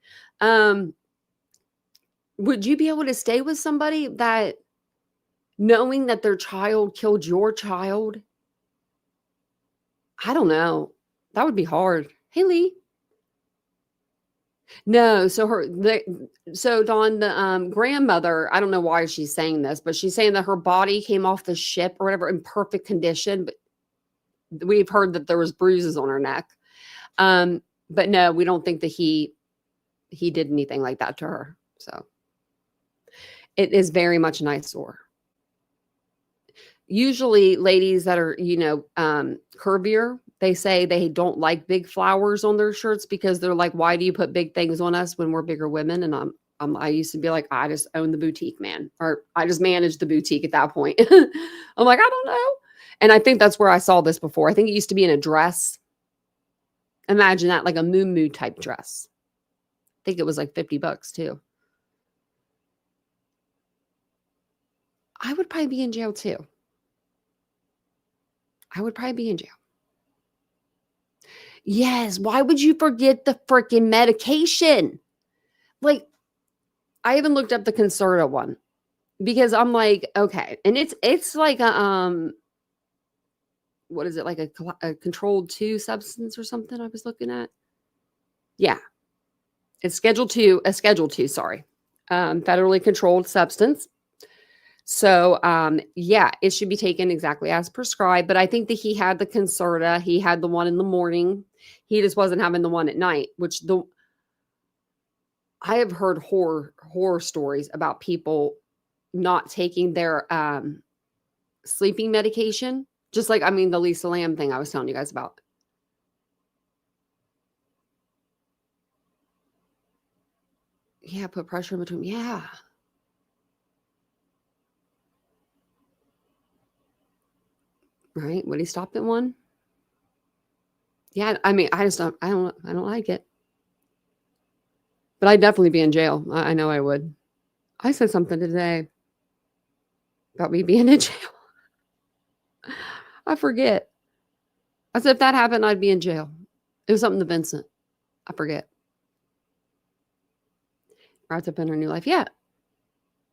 Speaker 2: Would you be able to stay with somebody that knowing that their child killed your child? I don't know. That would be hard. Hey, Lee. No, so Dawn, the grandmother, I don't know why she's saying this, but she's saying that her body came off the ship or whatever in perfect condition, but we've heard that there was bruises on her neck. But no, we don't think that he did anything like that to her. So it is very much an eyesore. Usually ladies that are, curvier, they say they don't like big flowers on their shirts because they're like, why do you put big things on us when we're bigger women? And I used to be like, I just own the boutique, man, or I just managed the boutique at that point. I'm like, I don't know. And I think that's where I saw this before. I think it used to be in a dress. Imagine that, like a moo type dress. I think it was like $50 too. I would probably be in jail too. I would probably be in jail. Yes. Why would you forget the freaking medication? Like, I even looked up the Concerta one because I'm like, okay. And it's like what is it? Like a controlled 2 substance or something I was looking at. Yeah. It's a Schedule 2, sorry. Federally controlled substance. So, yeah, it should be taken exactly as prescribed. But I think that he had the Concerta. He had the one in the morning. He just wasn't having the one at night, which I have heard horror stories about people not taking their sleeping medication. Just like, the Lisa Lamb thing I was telling you guys about. Yeah, put pressure in between. Yeah. Right? Would he stop at one? Yeah, I don't like it. But I'd definitely be in jail. I know I would. I said something today about me being in jail. I forget. I said if that happened, I'd be in jail. It was something to Vincent. I forget. Wrapped up in her new life. Yeah.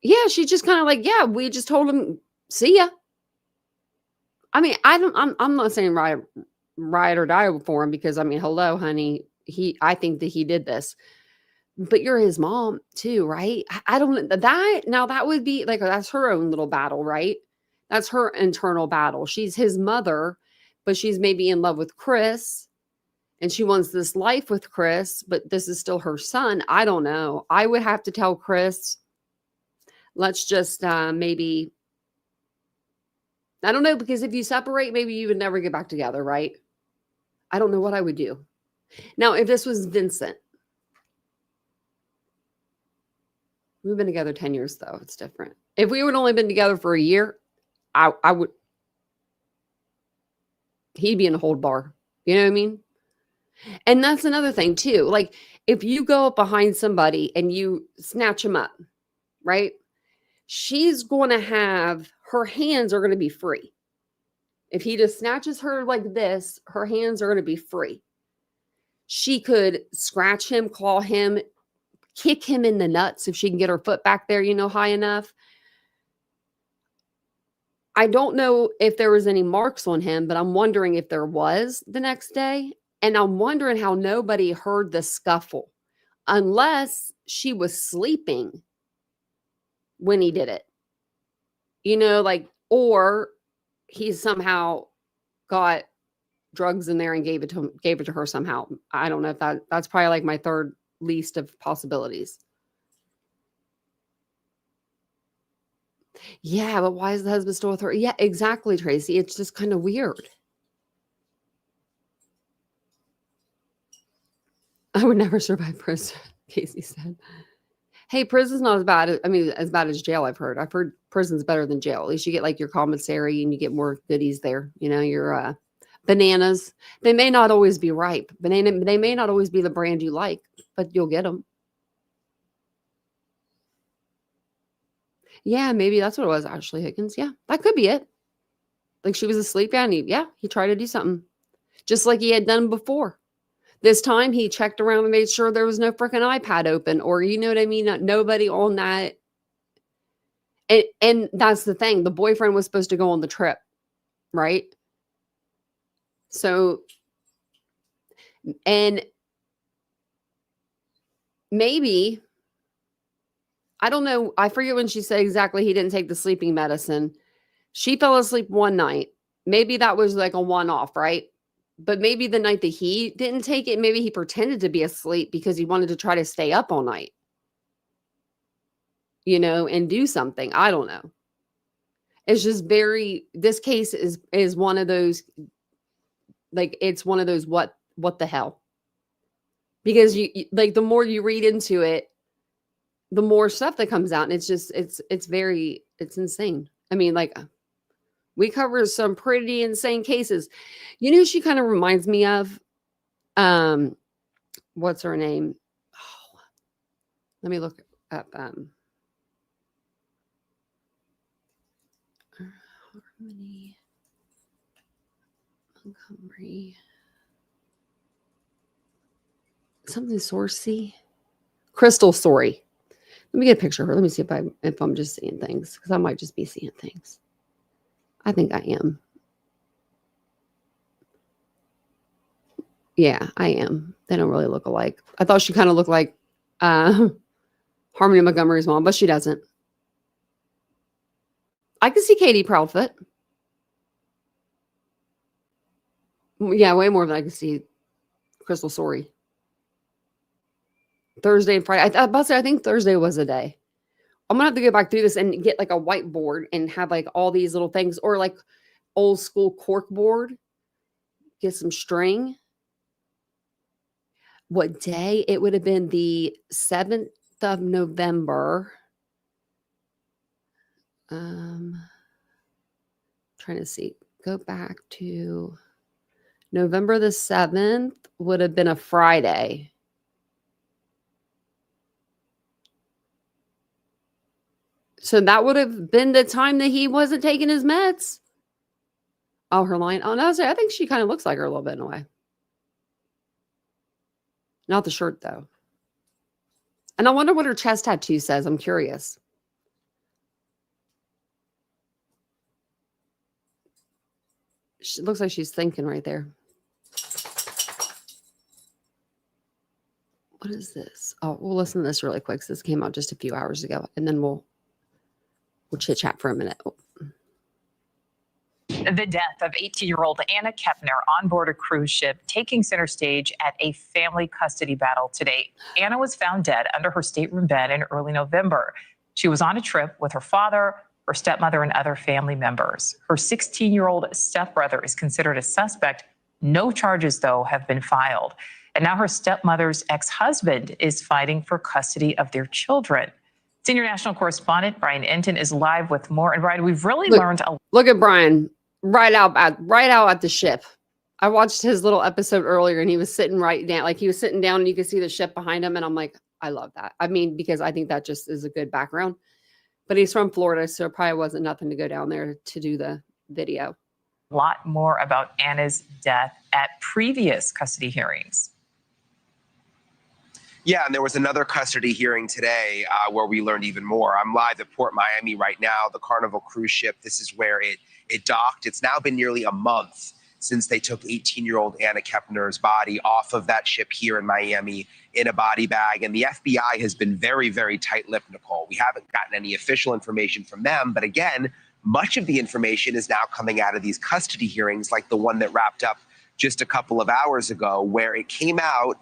Speaker 2: Yeah, she's just kind of like, yeah, we just told him, see ya. I'm not saying ride or die for him because hello, honey. I think that he did this. But you're his mom too, right? I don't that would be like, that's her own little battle, right? That's her internal battle. She's his mother, but she's maybe in love with Chris and she wants this life with Chris, but this is still her son. I don't know. I would have to tell Chris, let's just maybe, I don't know, because if you separate, maybe you would never get back together, right? I don't know what I would do. Now, if this was Vincent, we've been together 10 years, though. It's different. If we would only been together for a year, I would, he'd be in a hold bar. You know what I mean? And that's another thing, too. Like, if you go up behind somebody and you snatch him up, right? She's going to have, her hands are going to be free. If he just snatches her like this, her hands are going to be free. She could scratch him, claw him, kick him in the nuts if she can get her foot back there, high enough. I don't know if there was any marks on him, but I'm wondering if there was the next day. And I'm wondering how nobody heard the scuffle unless she was sleeping when he did it. Or he somehow got drugs in there and gave it to her somehow. I don't know if that's probably like my third least of possibilities. Yeah, but why is the husband still with her? Yeah, exactly, Tracy. It's just kind of weird. I would never survive prison, Casey said. Hey, prison's not as bad. As bad as jail, I've heard. I've heard prison's better than jail. At least you get like your commissary and you get more goodies there. Your bananas. They may not always be ripe. They may not always be the brand you like, but you'll get them. Yeah, maybe that's what it was, Ashley Higgins. Yeah, that could be it. Like she was asleep and he tried to do something just like he had done before. This time he checked around and made sure there was no freaking iPad open, or you know what I mean? Nobody on that. And that's the thing. The boyfriend was supposed to go on the trip, right? So, and maybe, I don't know. I forget when she said exactly he didn't take the sleeping medicine. She fell asleep one night. Maybe that was like a one-off, right? But maybe the night that he didn't take it, maybe he pretended to be asleep because he wanted to try to stay up all night, you know, and do something. I don't know. It's just this case is one of those, like, it's one of those, what the hell? Because you like, the more you read into it, the more stuff that comes out. And it's just, it's insane. I mean, like, we cover some pretty insane cases. You know, she kind of reminds me of, what's her name? Oh, let me look up, Harmony Montgomery. Something Sourcey. Crystal Sorey. Let me get a picture of her. Let me see if I'm just seeing things, because I might just be seeing things. I think I am. Yeah, I am. They don't really look alike. I thought she kind of looked like Harmony Montgomery's mom, but she doesn't. I can see Katie Proudfoot. Yeah, way more than I can see Crystal Sorey. Thursday and Friday. I think Thursday was a day. I'm gonna have to go back through this and get like a whiteboard and have like all these little things, or like old school cork board. Get some string. What day? It would have been the 7th of November. Trying to see. Go back to November the 7th would have been a Friday. So that would have been the time that he wasn't taking his meds. Oh, her line. Oh, no, I think she kind of looks like her a little bit in a way. Not the shirt, though. And I wonder what her chest tattoo says. I'm curious. She looks like she's thinking right there. What is this? Oh, we'll listen to this really quick. This came out just a few hours ago, and then we'll chit chat for a minute. Oh.
Speaker 7: The death of 18-year-old Anna Kepner on board a cruise ship taking center stage at a family custody battle today. Anna was found dead under her stateroom bed in early November. She was on a trip with her father, her stepmother, and other family members. Her 16-year-old stepbrother is considered a suspect. No charges, though, have been filed. And now her stepmother's ex-husband is fighting for custody of their children. Senior national correspondent Brian Enton is live with more. And Brian, we've really learned a
Speaker 2: look at Brian right out at the ship. I watched his little episode earlier, and he was sitting right down, like he was sitting down, and you could see the ship behind him. And I'm like, I love that. I mean, because I think that just is a good background. But he's from Florida, so it probably wasn't nothing to go down there to do the video.
Speaker 7: A lot more about Anna's death at previous custody hearings.
Speaker 8: Yeah, and there was another custody hearing today where we learned even more. I'm live at Port Miami right now, the Carnival cruise ship. This is where it docked. It's now been nearly a month since they took 18-year-old Anna Kepner's body off of that ship here in Miami in a body bag. And the FBI has been very, very tight-lipped, Nicole. We haven't gotten any official information from them. But again, much of the information is now coming out of these custody hearings, like the one that wrapped up just a couple of hours ago, where it came out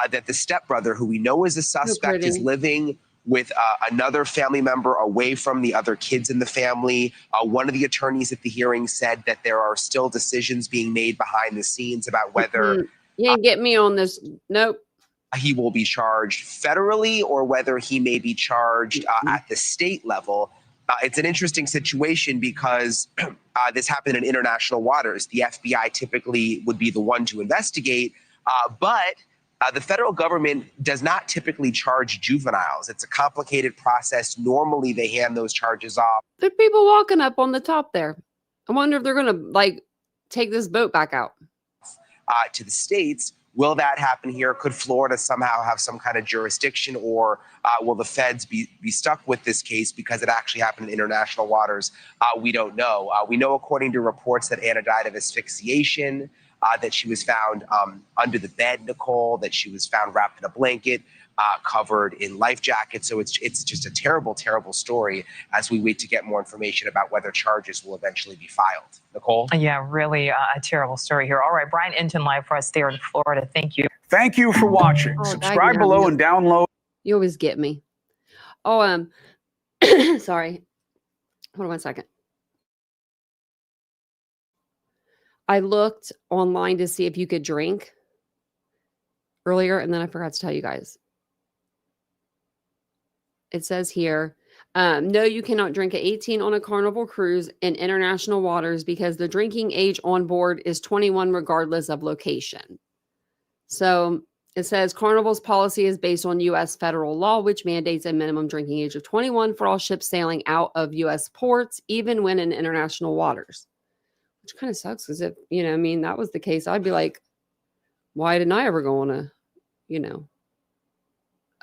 Speaker 8: that the stepbrother, who we know is a suspect, is living with another family member away from the other kids in the family. One of the attorneys at the hearing said that there are still decisions being made behind the scenes about whether
Speaker 2: you ain't get me on this. Nope.
Speaker 8: He will be charged federally or whether he may be charged at the state level. It's an interesting situation because this happened in international waters. The FBI typically would be the one to investigate, but The federal government does not typically charge juveniles. It's a complicated process. Normally, they hand those charges off.
Speaker 2: There are people walking up on the top there. I wonder if they're going to like take this boat back out.
Speaker 8: To the states. Will that happen here? Could Florida somehow have some kind of jurisdiction, or will the feds be stuck with this case because it actually happened in international waters? We don't know. We know, according to reports, that Anna died of asphyxiation, that she was found under the bed, Nicole, that she was found wrapped in a blanket, covered in life jackets. So it's just a terrible, terrible story as we wait to get more information about whether charges will eventually be filed. Nicole?
Speaker 7: Yeah, really a terrible story here. All right, Brian Inton live for us there in Florida. Thank you.
Speaker 9: Thank you for watching.
Speaker 2: Oh,
Speaker 9: Subscribe
Speaker 2: Diagram,
Speaker 9: below and download.
Speaker 2: You always get me. Oh, sorry. Hold on one second. I looked online to see if you could drink earlier, and then I forgot to tell you guys. It says here, no, you cannot drink at 18 on a Carnival cruise in international waters because the drinking age on board is 21 regardless of location. So it says Carnival's policy is based on U.S. federal law, which mandates a minimum drinking age of 21 for all ships sailing out of U.S. ports, even when in international waters. Which kind of sucks because if, that was the case, I'd be like, why didn't I ever go on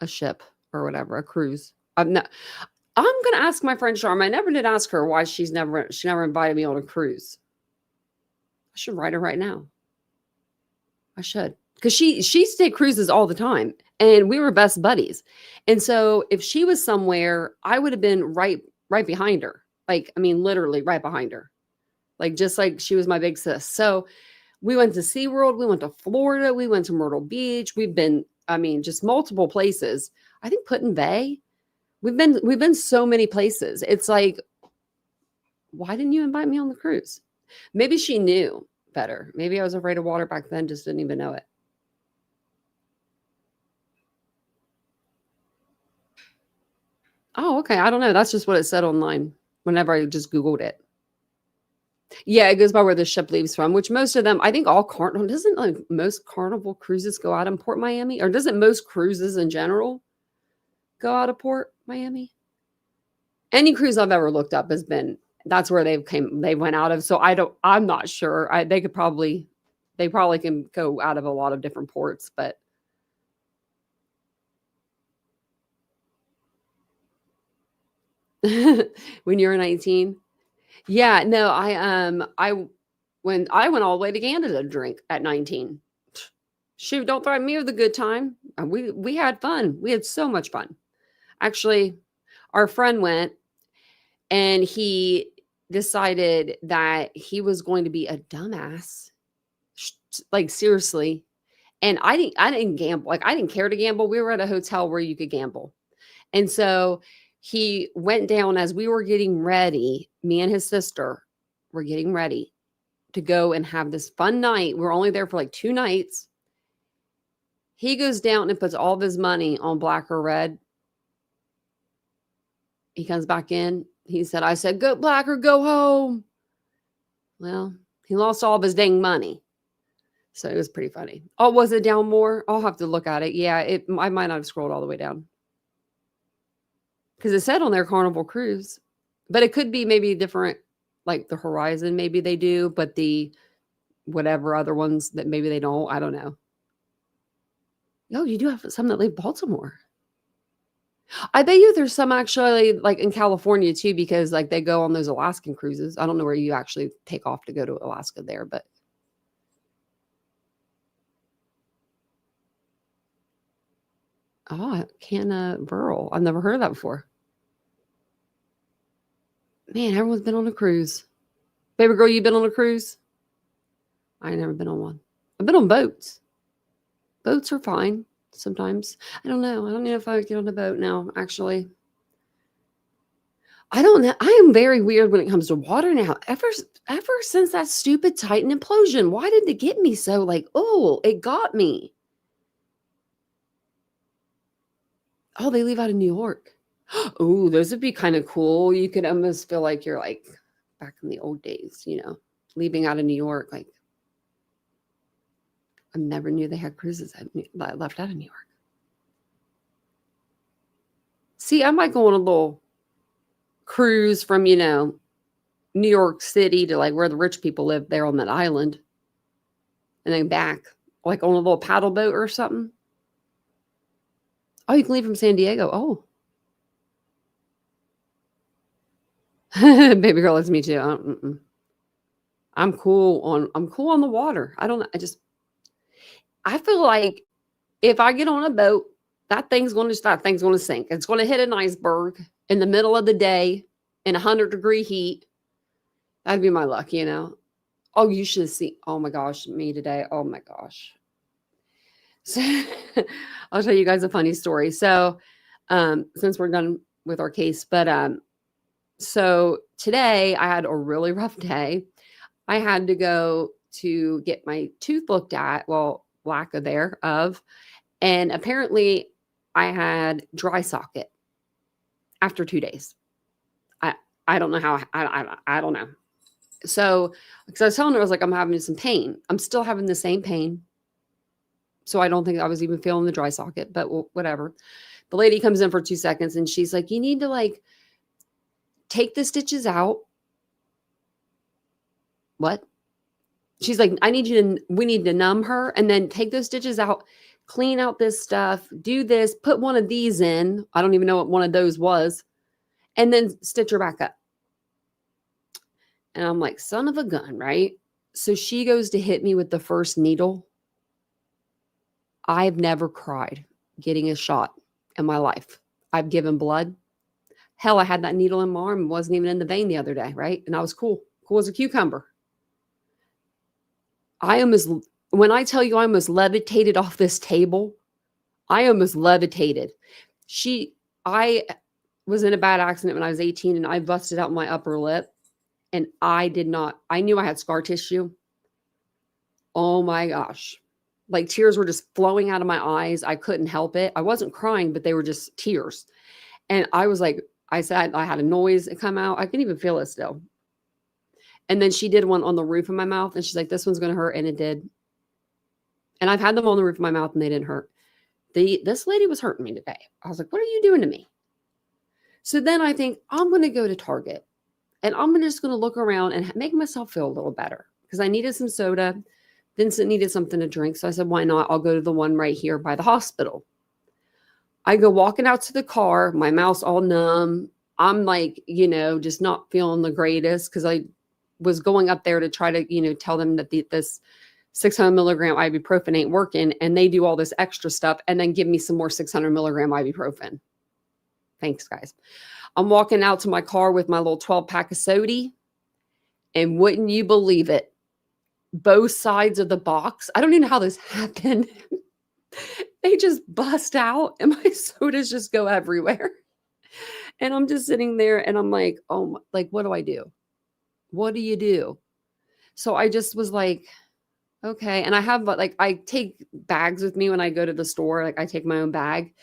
Speaker 2: a ship or whatever, a cruise? I'm going to ask my friend Sharma. I never did ask her why she never invited me on a cruise. I should write her right now. I should. Because she stayed cruises all the time and we were best buddies. And so if she was somewhere, I would have been right behind her. Literally right behind her. Just like she was my big sis. So we went to SeaWorld. We went to Florida. We went to Myrtle Beach. We've been, just multiple places. I think Put-in Bay. We've been so many places. It's like, why didn't you invite me on the cruise? Maybe she knew better. Maybe I was afraid of water back then, just didn't even know it. Oh, okay. I don't know. That's just what it said online whenever I just Googled it. Yeah, it goes by where the ship leaves from, which most of them, I think all Carnival, doesn't most Carnival cruises go out in Port Miami? Or doesn't most cruises in general go out of Port Miami? Any cruise I've ever looked up has been, that's where they went out of. So I'm not sure. They probably can go out of a lot of different ports, but when you were 19. Yeah, no, when I went all the way to Canada to drink at 19. Shoot, don't threaten me with a good time. We had fun. We had so much fun. Actually, our friend went and he decided that he was going to be a dumbass. Seriously. And I didn't gamble. I didn't care to gamble. We were at a hotel where you could gamble. And so he went down as we were getting ready. Me and his sister were getting ready to go and have this fun night. We're only there for 2 nights. He goes down and puts all of his money on black or red. He comes back in. I said, go black or go home. Well, he lost all of his dang money. So it was pretty funny. Oh, was it down more? I'll have to look at it. Yeah, I might not have scrolled all the way down. Because it said on their Carnival cruise. But it could be maybe different, like the Horizon, maybe they do. But the whatever other ones that maybe they don't. I don't know. Oh, you do have some that leave Baltimore. I bet you there's some actually in California too, because they go on those Alaskan cruises. I don't know where you actually take off to go to Alaska there, but. Oh, Canaveral. I've never heard of that before. Man, everyone's been on a cruise. Baby girl, you been on a cruise? I ain't never been on one. I've been on boats. Boats are fine sometimes. I don't know. I don't know if I would get on a boat now, actually. I don't know. I am very weird when it comes to water now. Ever since that stupid Titan implosion, why did it get me so it got me? Oh, they leave out of New York. Oh, those would be kind of cool. You could almost feel like you're back in the old days, leaving out of New York. I never knew they had cruises that left out of New York. See, I might go on a little cruise from, New York City to like where the rich people live there on that island. And then back, like on a little paddle boat or something. Oh, you can leave from San Diego. Oh. Baby girl, it's me too. I'm cool on the water. I feel like if I get on a boat, that thing's going to sink. It's going to hit an iceberg in the middle of the day in 100-degree heat. That'd be my luck, Oh, you should see. Oh my gosh, me today. Oh my gosh. So I'll tell you guys a funny story. So, since we're done with our case, but so today I had a really rough day. I had to go to get my tooth looked at. Well, lack of thereof. And apparently I had dry socket after 2 days. I don't know how, I don't know. So, because I was telling her, I was like, I'm having some pain. I'm still having the same pain. So I don't think I was even feeling the dry socket, but whatever. The lady comes in for 2 seconds and she's like, you need to like take the stitches out. What? She's like, we need to numb her and then take those stitches out, clean out this stuff, do this, put one of these in. I don't even know what one of those was. And then stitch her back up. And I'm like, son of a gun, right? So she goes to hit me with the first needle. I've never cried getting a shot in my life. I've given blood. Hell, I had that needle in my arm and wasn't even in the vein the other day, right? And I was cool as a cucumber. When I tell you I almost levitated off this table, I almost levitated. I was in a bad accident when I was 18 and I busted out my upper lip and I knew I had scar tissue. Oh my gosh. Like tears were just flowing out of my eyes. I couldn't help it. I wasn't crying, but they were just tears. And I was like, I said, I had a noise come out. I can even feel it still. And then she did one on the roof of my mouth and she's like, this one's going to hurt. And it did. And I've had them on the roof of my mouth and they didn't hurt. This lady was hurting me today. I was like, what are you doing to me? So then I think I'm going to go to Target and I'm just going to look around and make myself feel a little better because I needed some soda. Vincent needed something to drink. So I said, why not? I'll go to the one right here by the hospital. I go walking out to the car, my mouth's all numb. I'm like, just not feeling the greatest because I was going up there to try to, tell them that this 600 milligram ibuprofen ain't working. And they do all this extra stuff and then give me some more 600 milligram ibuprofen. Thanks, guys. I'm walking out to my car with my little 12-pack of soda. And wouldn't you believe it? Both sides of the box. I don't even know how this happened. They just bust out and my sodas just go everywhere. And I'm just sitting there and I'm like, oh, like, what do I do? What do you do? So I just was like, okay. And I have I take bags with me when I go to the store. Like I take my own bag.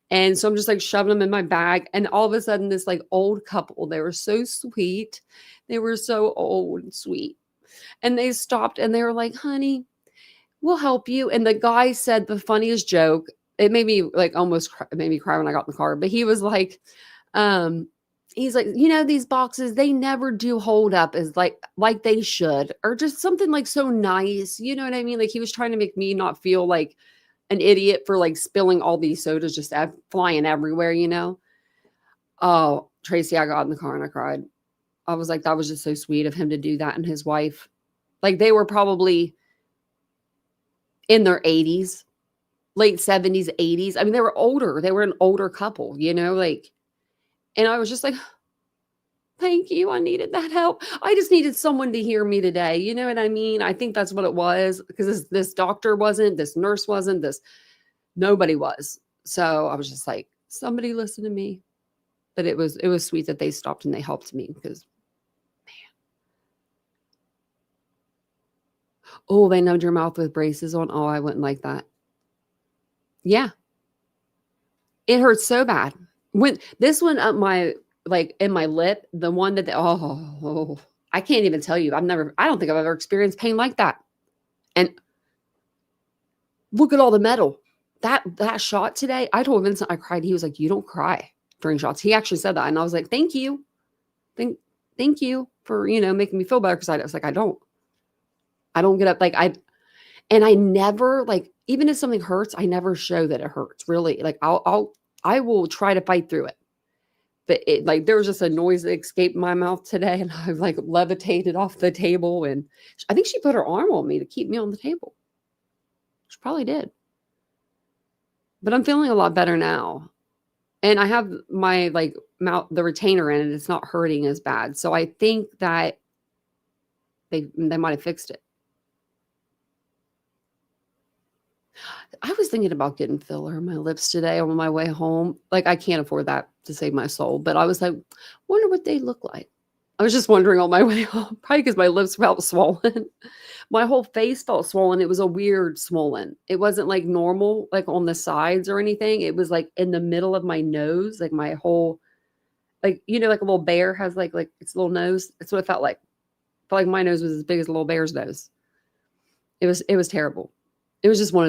Speaker 2: And so I'm just like shoving them in my bag. And all of a sudden this like old couple, they were so sweet. They were so old and sweet. And they stopped and they were like, honey, we'll help you. And the guy said the funniest joke. It made me like almost made me cry when I got in the car. But he was like, he's like, these boxes, they never do hold up as like they should, or just something like so nice. You know what I mean? Like he was trying to make me not feel like an idiot for like spilling all these sodas just flying everywhere, Oh, Tracy, I got in the car and I cried. I was like, that was just so sweet of him to do that. And his wife, like they were probably in their 80s, late 70s, 80s. I mean, they were older. They were an older couple, and I was just like, thank you. I needed that help. I just needed someone to hear me today. You know what I mean? I think that's what it was because this doctor wasn't, this nurse wasn't, nobody was. So I was just like, somebody listen to me. But it was sweet that they stopped and they helped me because, man. Oh, they numbed your mouth with braces on. Oh, I wouldn't like that. Yeah. It hurts so bad. When this one up my, like in my lip, the one that, I can't even tell you. I don't think I've ever experienced pain like that. And look at all the metal. That shot today, I told Vincent I cried. He was like, you don't cry during shots. He actually said that. And I was like, thank you. Thank you for, making me feel better. Cause I was like, I don't get up. And I never, like, even if something hurts, I never show that it hurts really. Like I will try to fight through it. But there was just a noise that escaped my mouth today. And I like levitated off the table. And I think she put her arm on me to keep me on the table. She probably did. But I'm feeling a lot better now. And I have my mouth, the retainer in it. It's not hurting as bad. So I think that they might have fixed it. I was thinking about getting filler in my lips today on my way home. Like, I can't afford that to save my soul. But I was like, wonder what they look like. I was just wondering on my way home, probably because my lips felt swollen. My whole face felt swollen. It was a weird swollen. It wasn't like normal, like on the sides or anything. It was like in the middle of my nose, like my whole, like a little bear has like its little nose. That's what it felt like. I felt like my nose was as big as a little bear's nose. It was terrible. It was just one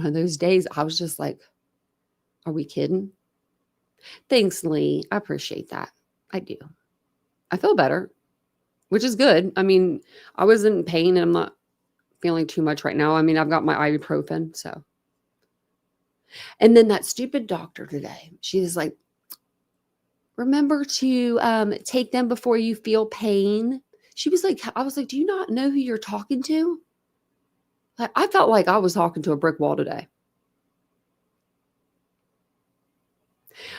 Speaker 2: of those days. I was just like, are we kidding? Thanks, Lee. I appreciate that. I do. I feel better, which is good. I mean, I was in pain and I'm not feeling too much right now. I mean, I've got my ibuprofen, so. And then that stupid doctor today, she was like, remember to take them before you feel pain. She was like, I was like, do you not know who you're talking to? Like, I felt like I was talking to a brick wall today.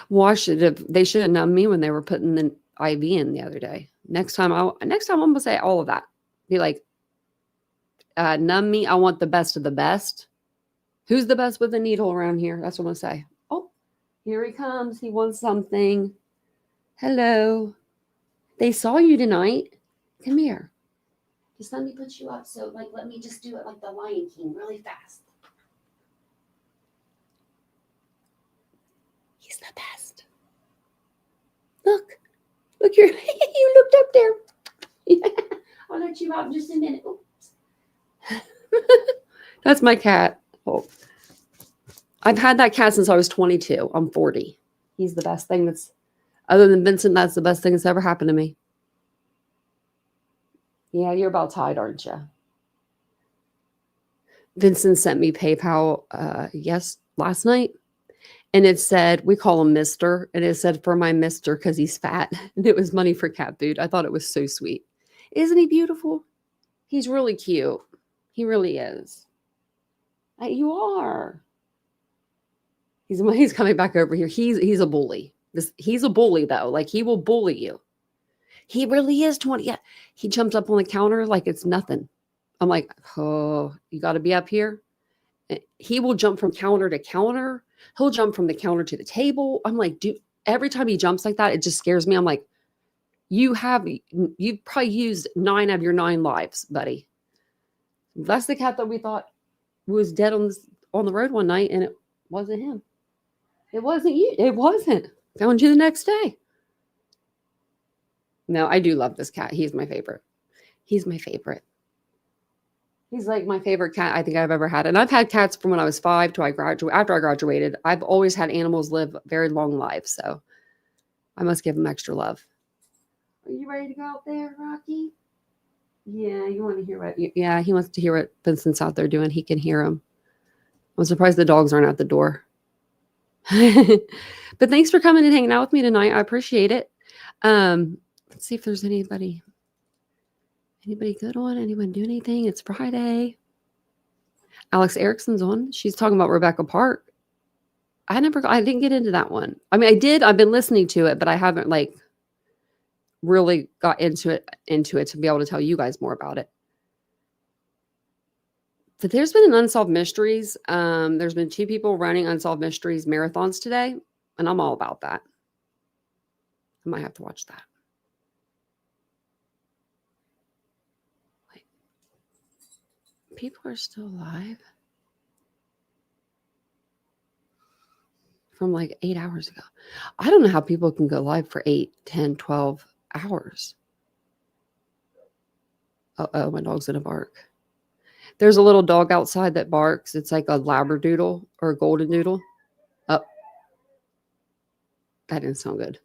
Speaker 2: Well, they should have numbed me when they were putting the IV in the other day. Next time I'm going to say all of that. Be like, numb me. I want the best of the best. Who's the best with a needle around here? That's what I'm going to say. Oh, here he comes. He wants something. Hello. They saw you tonight. Come here. Just let me put you up. So let me just do it like the Lion King really fast. He's the best. Look, you looked up there. Yeah. I'll let you out in just a minute. Oops. That's my cat. Oh. I've had that cat since I was 22. I'm 40. He's the best thing other than Vincent, that's the best thing that's ever happened to me. Yeah, you're about tired, aren't you? Vincent sent me PayPal last night. And it said, we call him Mr. And it said, for my Mr. because he's fat. And it was money for cat food. I thought it was so sweet. Isn't he beautiful? He's really cute. He really is. You are. He's coming back over here. He's a bully. He's a bully, though. Like, he will bully you. He really is 20. Yeah. He jumps up on the counter like it's nothing. I'm like, oh, you got to be up here. He will jump from counter to counter. He'll jump from the counter to the table. I'm like, dude, every time he jumps like that, it just scares me. I'm like, you've probably used 9 of your 9 lives, buddy. That's the cat that we thought was dead on the road one night, and it wasn't him. It wasn't you. It wasn't. Found you the next day. No, I do love this cat. He's my favorite. He's my favorite. He's like my favorite cat I think I've ever had. And I've had cats from when I was 5 to after I graduated. I've always had animals live very long lives. So I must give them extra love. Are you ready to go out there, Rocky? Yeah, you want to hear he wants to hear what Vincent's out there doing. He can hear him. I'm surprised the dogs aren't at the door. But thanks for coming and hanging out with me tonight. I appreciate it. Let's see if there's anybody good on? Anyone do anything? It's Friday. Alex Erickson's on. She's talking about Rebecca Park. I didn't get into that one. I mean, I did. I've been listening to it, but I haven't really got into it to be able to tell you guys more about it. But there's been an Unsolved Mysteries. There's been 2 people running Unsolved Mysteries marathons today, and I'm all about that. I might have to watch that. People are still alive from 8 hours ago. I don't know how people can go live for 8, 10, 12 hours. Uh-oh, my dog's gonna bark. There's a little dog outside that barks. It's like a Labradoodle or a Golden Doodle. Oh, that didn't sound good.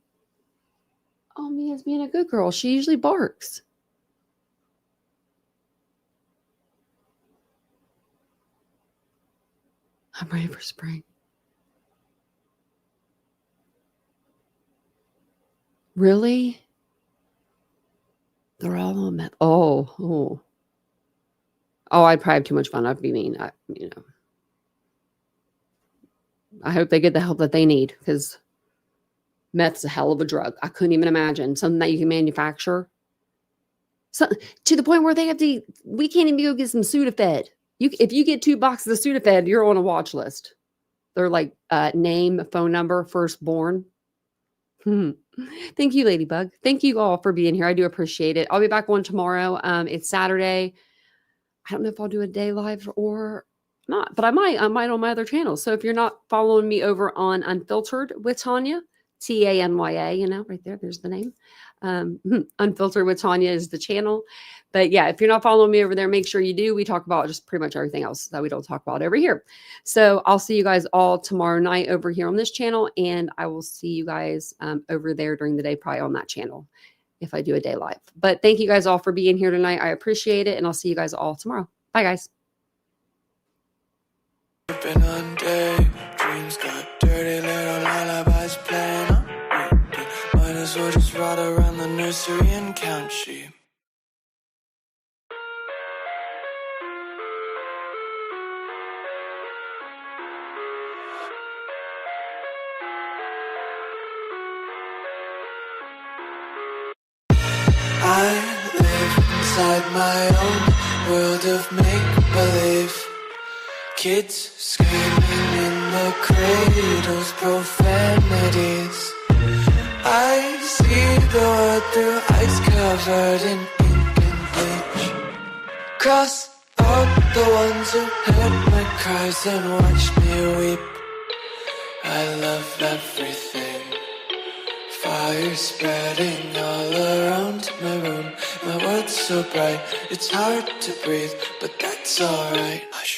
Speaker 2: Oh, Mia's being a good girl. She usually barks. I'm ready for spring. Really? They're all on that. Oh. I'd probably have too much fun. I'd be mean. I hope they get the help that they need because meth's a hell of a drug. I couldn't even imagine something that you can manufacture. So, to the point where we can't even go get some Sudafed. If you get 2 boxes of Sudafed, you're on a watch list. They're like name, phone number, firstborn. Thank you, Ladybug. Thank you all for being here. I do appreciate it. I'll be back on tomorrow. It's Saturday. I don't know if I'll do a day live or not, but I might on my other channel. So if you're not following me over on Unfiltered with Tanya, Tanya, right there's the name. Unfiltered with Tanya is the channel. But yeah, if you're not following me over there, make sure you do. We talk about just pretty much everything else that we don't talk about over here. So I'll see you guys all tomorrow night over here on this channel. And I will see you guys over there during the day, probably on that channel if I do a day live. But thank you guys all for being here tonight. I appreciate it. And I'll see you guys all tomorrow. Bye, guys.
Speaker 1: Been on day, dreams got dirty, little lullabies playing on repeat. Might as well just ride around the nursery and count sheep. I live inside my own world of make-believe. Kids screaming in the cradles, profanities. I see the world through ice covered in ink and bleach. Cross out the ones who heard my cries and watched me weep. I love everything. Fire spreading all around my room. My world's so bright, it's hard to breathe, but that's alright. Hush.